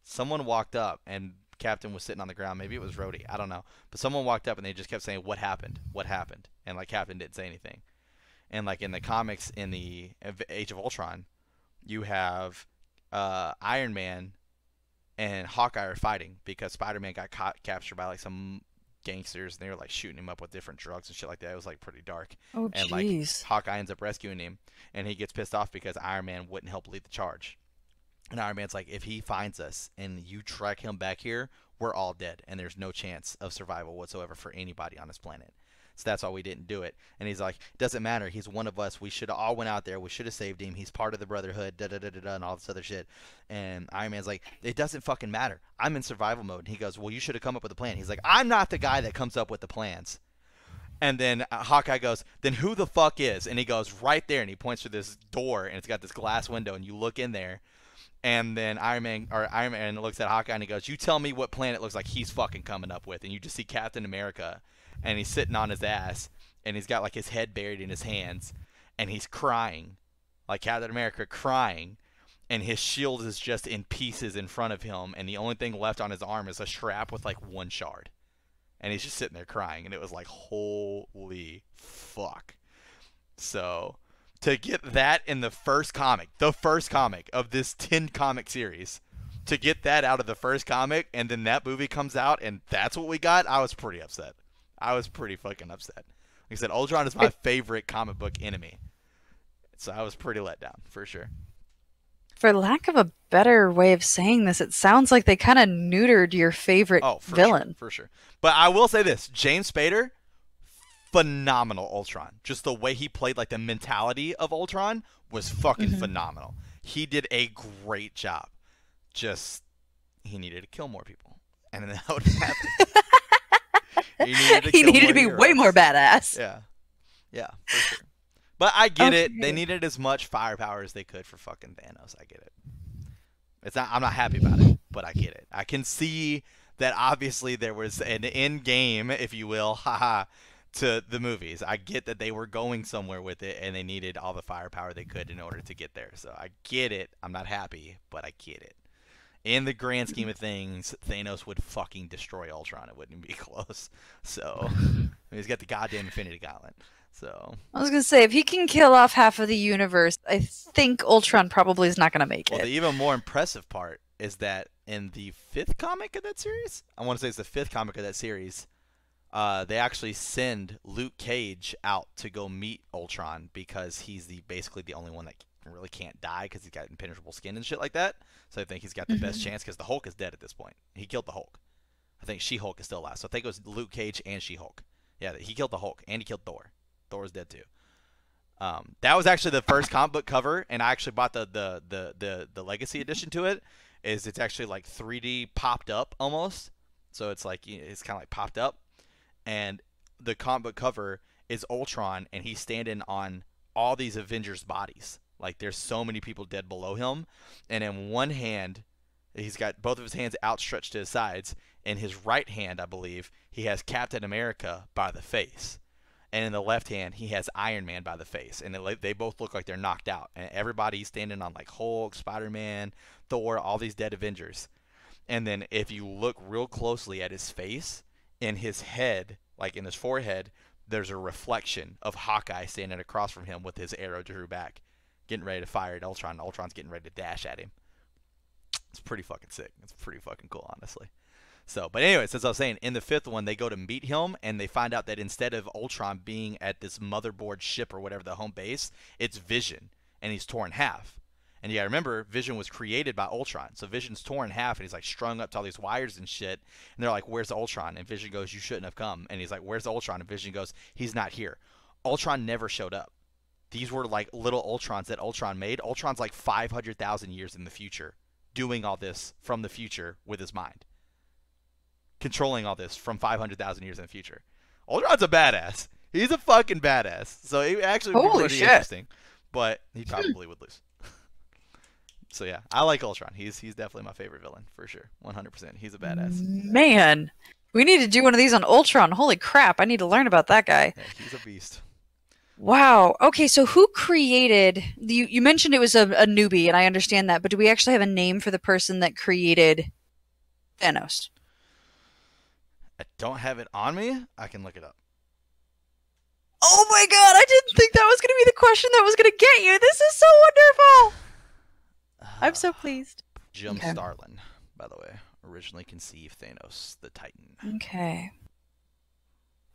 Someone walked up and Captain was sitting on the ground. Maybe it was Rhodey. I don't know. But someone walked up and they just kept saying, "What happened? What happened?" And like Captain didn't say anything. And like in the comics, in the Age of Ultron, you have Iron Man and Hawkeye are fighting because Spider-Man got captured by like some gangsters and they were like shooting him up with different drugs and shit like that. It was like pretty dark. Oh And like jeez. Hawkeye ends up rescuing him and he gets pissed off because Iron Man wouldn't help lead the charge. And Iron Man's like, if he finds us and you track him back here, we're all dead and there's no chance of survival whatsoever for anybody on this planet. So that's why we didn't do it. And he's like, doesn't matter. He's one of us. We should have all went out there. We should have saved him. He's part of the Brotherhood. Da da da da da, and all this other shit. And Iron Man's like, it doesn't fucking matter. I'm in survival mode. And he goes, well, you should have come up with a plan. He's like, I'm not the guy that comes up with the plans. And then Hawkeye goes, then who the fuck is? And he goes right there, and he points to this door, and it's got this glass window, and you look in there, and then Iron Man looks at Hawkeye and he goes, "You tell me what plan it looks like he's fucking coming up with." And you just see Captain America, and he's sitting on his ass, and he's got like his head buried in his hands, and he's crying, like Captain America crying, and his shield is just in pieces in front of him, and the only thing left on his arm is a strap with like one shard, and he's just sitting there crying, and it was like, holy fuck. So to get that in the first comic of this 10 comic series, to get that out of the first comic and then that movie comes out and that's what we got, I was pretty upset. I was pretty fucking upset. Like I said, Ultron is my favorite comic book enemy. So I was pretty let down, for sure. For lack of a better way of saying this, it sounds like they kind of neutered your favorite Oh, for sure, villain. for sure. But I will say this, James Spader, phenomenal Ultron. Just the way he played, like the mentality of Ultron was fucking Hmm. phenomenal. He did a great job. Just he needed to kill more people, and then that would happen. He needed to He kill needed more to be way more heroes. badass. Yeah, yeah, for sure. But I get it. They Okay. needed as much firepower as they could for fucking Thanos. I get it. It's not. I'm not happy about it, but I get it. I can see that obviously there was an end game, if you will, haha, to the movies. I get that they were going somewhere with it, and they needed all the firepower they could in order to get there. So I get it. I'm not happy, but I get it. In the grand scheme of things, Thanos would fucking destroy Ultron. It wouldn't be close. So I mean, he's got the goddamn Infinity Gauntlet. So I was gonna say, if he can kill off half of the universe, I think Ultron probably is not gonna make well, the it. even more impressive part is that in the fifth comic of that series, I want to say it's the fifth comic of that series, they actually send Luke Cage out to go meet Ultron because he's basically the only one that really can't die because he's got impenetrable skin and shit like that. So I think he's got the best Hmm. chance because the Hulk is dead at this point. He killed the Hulk. I think She-Hulk is still alive. So I think it was Luke Cage and She-Hulk. Yeah, he killed the Hulk and he killed Thor. Thor is dead too. That was actually the first comic book cover, and I actually bought the Legacy edition to it. Is it's actually like 3D popped up almost, so it's like it's kind of like popped up, and the comic book cover is Ultron, and he's standing on all these Avengers bodies. Like there's so many people dead below him, and in one hand, he's got both of his hands outstretched to his sides. In his right hand, I believe, he has Captain America by the face, and in the left hand, he has Iron Man by the face, and they both look like they're knocked out. And everybody's standing on like Hulk, Spider-Man, Thor, all these dead Avengers. And then if you look real closely at his face, in his head, like in his forehead, there's a reflection of Hawkeye standing across from him with his arrow drew back, getting ready to fire at Ultron. Ultron's getting ready to dash at him. It's pretty fucking sick. It's pretty fucking cool, honestly. So, but anyways, as I was saying, in the fifth one, they go to meet him, and they find out that instead of Ultron being at this motherboard ship or whatever, the home base, it's Vision, and he's torn in half. And you gotta remember, Vision was created by Ultron. So Vision's torn in half, and he's like strung up to all these wires and shit. And they're like, "Where's Ultron?" And Vision goes, "You shouldn't have come." And he's like, "Where's Ultron?" And Vision goes, "He's not here." Ultron never showed up. These were like little Ultrons that Ultron made. Ultron's like 500,000 years in the future, doing all this from the future with his mind, controlling all this from 500,000 years in the future. Ultron's a badass. He's a fucking badass. So it actually would be pretty interesting. But he probably would lose. So yeah, I like Ultron. He's definitely my favorite villain for sure. 100%. He's a badass. Man, we need to do one of these on Ultron. Holy crap, I need to learn about that guy. Yeah, he's a beast. Wow. Okay, so who created... You mentioned it was a newbie, and I understand that, but do we actually have a name for the person that created Thanos? I don't have it on me. I can look it up. Oh my god, I didn't think that was going to be the question that was going to get you. This is so wonderful. I'm so pleased. Jim Starlin, by the way, originally conceived Thanos, the Titan. Okay.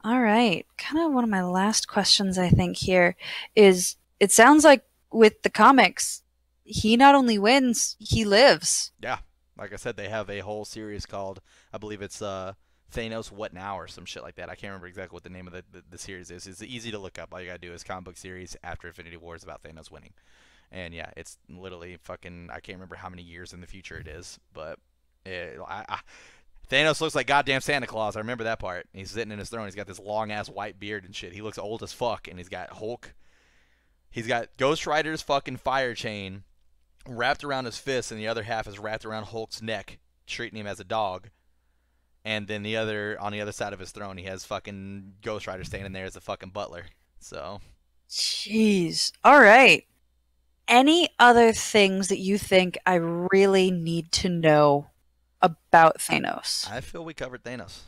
All right. Kind of one of my last questions, I think, here is, it sounds like with the comics, he not only wins, he lives. Yeah. Like I said, they have a whole series called, I believe it's Thanos What Now or some shit like that. I can't remember exactly what the name of the series is. It's easy to look up. All you gotta do is comic book series after Infinity War is about Thanos winning. And yeah, it's literally fucking, I can't remember how many years in the future it is, but Thanos looks like goddamn Santa Claus. I remember that part. He's sitting in his throne. He's got this long-ass white beard and shit. He looks old as fuck, and he's got Hulk. He's got Ghost Rider's fucking fire chain wrapped around his fist, and the other half is wrapped around Hulk's neck, treating him as a dog. And then on the other side of his throne, he has fucking Ghost Rider standing there as a fucking butler. So. Jeez. All right. Any other things that you think I really need to know about Thanos? I feel we covered Thanos.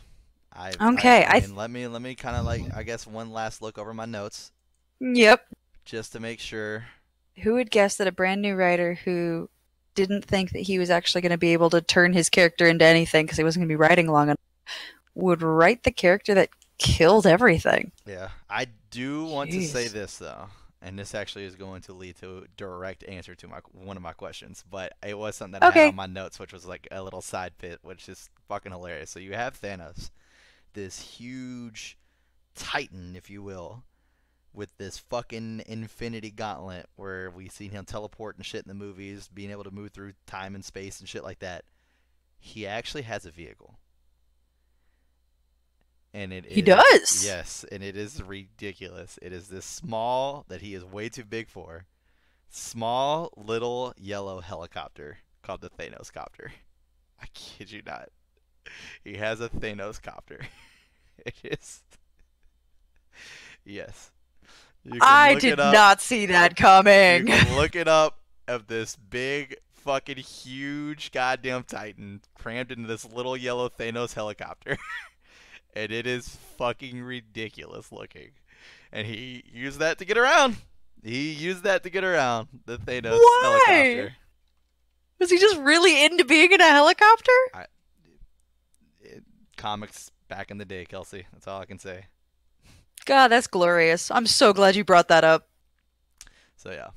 Okay. Let me kind of like, I guess, one last look over my notes. Yep. Just to make sure. Who would guess that a brand new writer who didn't think that he was actually going to be able to turn his character into anything because he wasn't going to be writing long enough would write the character that killed everything? Yeah. I do want to say this, though. And this actually is going to lead to a direct answer to one of my questions. But it was something that I had on my notes, which was like a little side bit, which is fucking hilarious. So you have Thanos, this huge titan, if you will, with this fucking infinity gauntlet where we've seen him teleport and shit in the movies, being able to move through time and space and shit like that. He actually has a vehicle. And he does. Yes, and it is ridiculous. It is this small, that he is way too big for, small little yellow helicopter called the Thanos copter. I kid you not. He has a Thanos copter. It is. Yes. I did not see that coming. You can look it up of this big, fucking huge goddamn Titan crammed into this little yellow Thanos helicopter. And it is fucking ridiculous looking. And he used that to get around. The Thanos helicopter. Was he just really into being in a helicopter? Comics back in the day, Kelsey. That's all I can say. God, that's glorious. I'm so glad you brought that up. So yeah,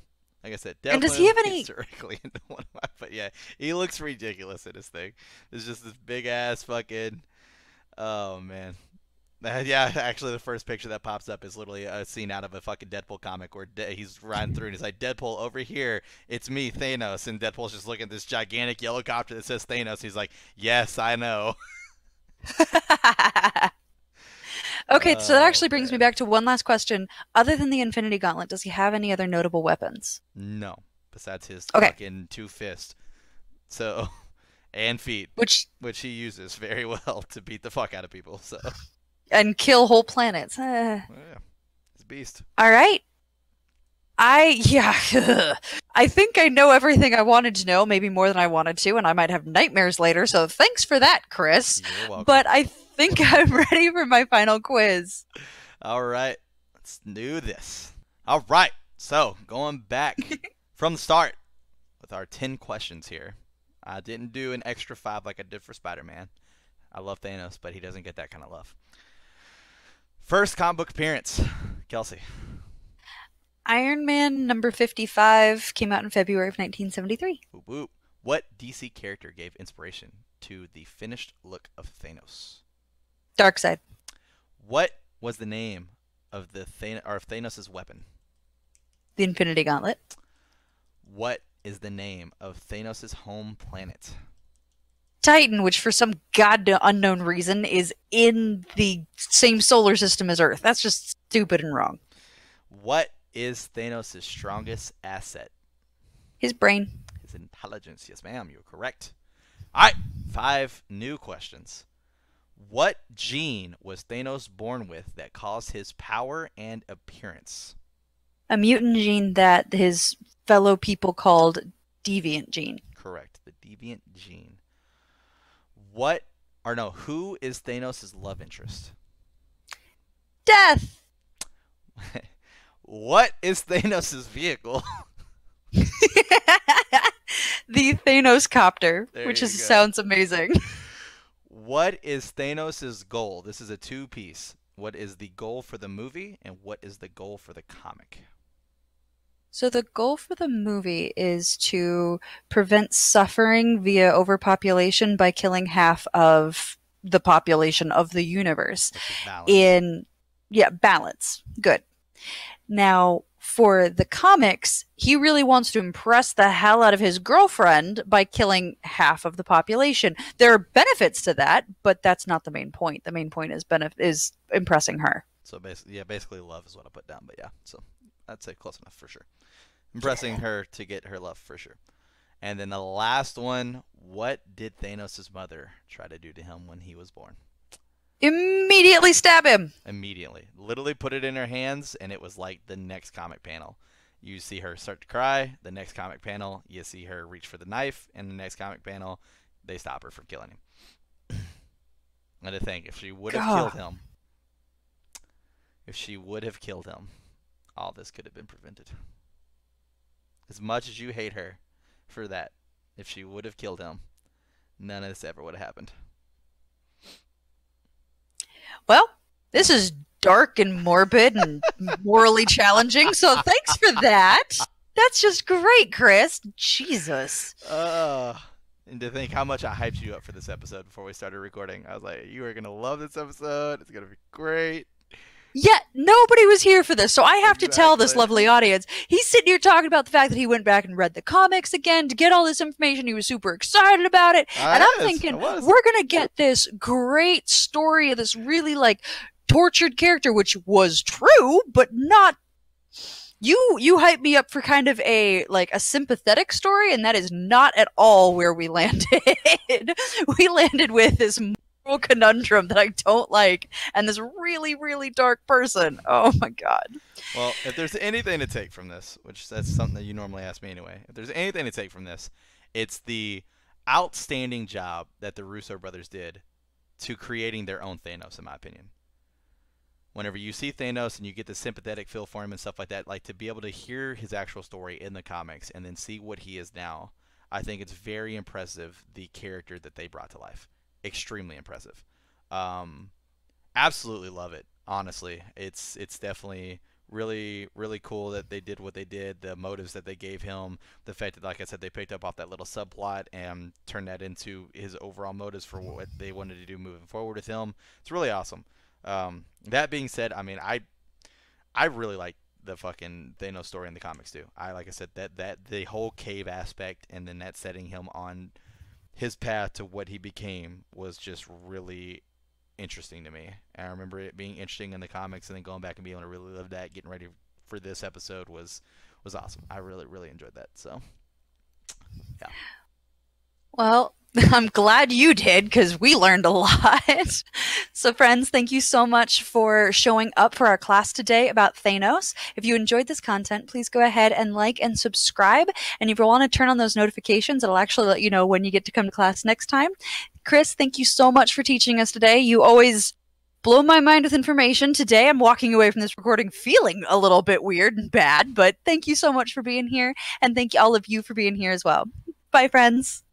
like I said, definitely. And does he have any? Directly into one of my, but yeah, he looks ridiculous in his thing. It's just this big ass fucking. Oh man. Yeah, actually the first picture that pops up is literally a scene out of a fucking Deadpool comic where he's riding through and he's like, "Deadpool, over here, it's me, Thanos." And Deadpool's just looking at this gigantic yellow copter that says Thanos. He's like, "Yes, I know." Okay, so that Oh actually brings me man. back to one last question. Other than the Infinity Gauntlet, does he have any other notable weapons? No. Besides his Okay, fucking two fists. So and feet, which which he uses very well to beat the fuck out of people. So and kill whole planets. yeah, he's a beast. All right. Yeah, I think I know everything I wanted to know, maybe more than I wanted to, and I might have nightmares later, so thanks for that, Chris. You're welcome. But I think I'm ready for my final quiz. All right, let's do this. All right, so going back from the start with our 10 questions here. I didn't do an extra 5 like I did for Spider-Man. I love Thanos, but he doesn't get that kind of love. First comic book appearance, Kelsey. Iron Man number 55 came out in February of 1973. Whoop, whoop. What DC character gave inspiration to the finished look of Thanos? Darkseid. What was the name of Thanos' weapon? The Infinity Gauntlet. What is the name of Thanos' home planet? Titan, which for some god unknown reason is in the same solar system as Earth. That's just stupid and wrong. What is Thanos' strongest asset? His brain. His intelligence. Yes, ma'am. You're correct. All right. 5 new questions. What gene was Thanos born with that caused his power and appearance? A mutant gene that his fellow people called deviant gene. Correct. The deviant gene. Who is Thanos' love interest? Death! What is Thanos' vehicle? The Thanos copter, There which you is, go. sounds amazing. What is Thanos' goal? This is a 2-piece. What is the goal for the movie, and what is the goal for the comic? So the goal for the movie is to prevent suffering via overpopulation by killing half of the population of the universe. Which is balance. Balance. Good. Now, for the comics, he really wants to impress the hell out of his girlfriend by killing half of the population. There are benefits to that, but that's not the main point. The main point is impressing her. So basically love is what I put down. But yeah, so I'd say close enough for sure. Impressing her to get her love for sure. And then the last one, what did Thanos' mother try to do to him when he was born? Immediately stab him. Immediately. Literally put it in her hands, and it was like the next comic panel. You see her start to cry. The next comic panel, you see her reach for the knife. And the next comic panel, they stop her from killing him. And to think, if she would have killed him, all this could have been prevented. As much as you hate her for that, if she would have killed him, none of this ever would have happened. Well, this is dark and morbid and morally challenging, so thanks for that. That's just great, Chris. Jesus. And to think how much I hyped you up for this episode before we started recording. I was like, you are going to love this episode. It's going to be great. Yeah, nobody was here for this, so I have to tell this Exactly. lovely audience. He's sitting here talking about the fact that he went back and read the comics again to get all this information. He was super excited about it. And I'm thinking, we're going to get this great story of this really, tortured character, which was true, but not... You hyped me up for kind of a sympathetic story, and that is not at all where we landed. We landed with this moral conundrum that I don't like, and this really, really dark person. Oh my god. Well, if there's anything to take from this, which that's something that you normally ask me anyway, if there's anything to take from this, it's the outstanding job that the Russo brothers did to creating their own Thanos, in my opinion. Whenever you see Thanos and you get the sympathetic feel for him and stuff like that, like to be able to hear his actual story in the comics and then see what he is now, I think it's very impressive, the character that they brought to life. Extremely impressive. Absolutely love it, honestly. It's definitely really, really cool that they did what they did, the motives that they gave him, the fact that, like I said, they picked up off that little subplot and turned that into his overall motives for what they wanted to do moving forward with him. It's really awesome. That being said, I mean, I really like the fucking Thanos story in the comics too. Like I said, that the whole cave aspect and then that setting him on his path to what he became was just really interesting to me. And I remember it being interesting in the comics, and then going back and being able to really live that, getting ready for this episode was awesome. I really enjoyed that. So yeah. Well, I'm glad you did because we learned a lot. So, friends, thank you so much for showing up for our class today about Thanos. If you enjoyed this content, please go ahead and like and subscribe. And if you want to turn on those notifications, it'll actually let you know when you get to come to class next time. Chris, thank you so much for teaching us today. You always blow my mind with information. Today, I'm walking away from this recording feeling a little bit weird and bad, but thank you so much for being here. And thank all of you for being here as well. Bye, friends.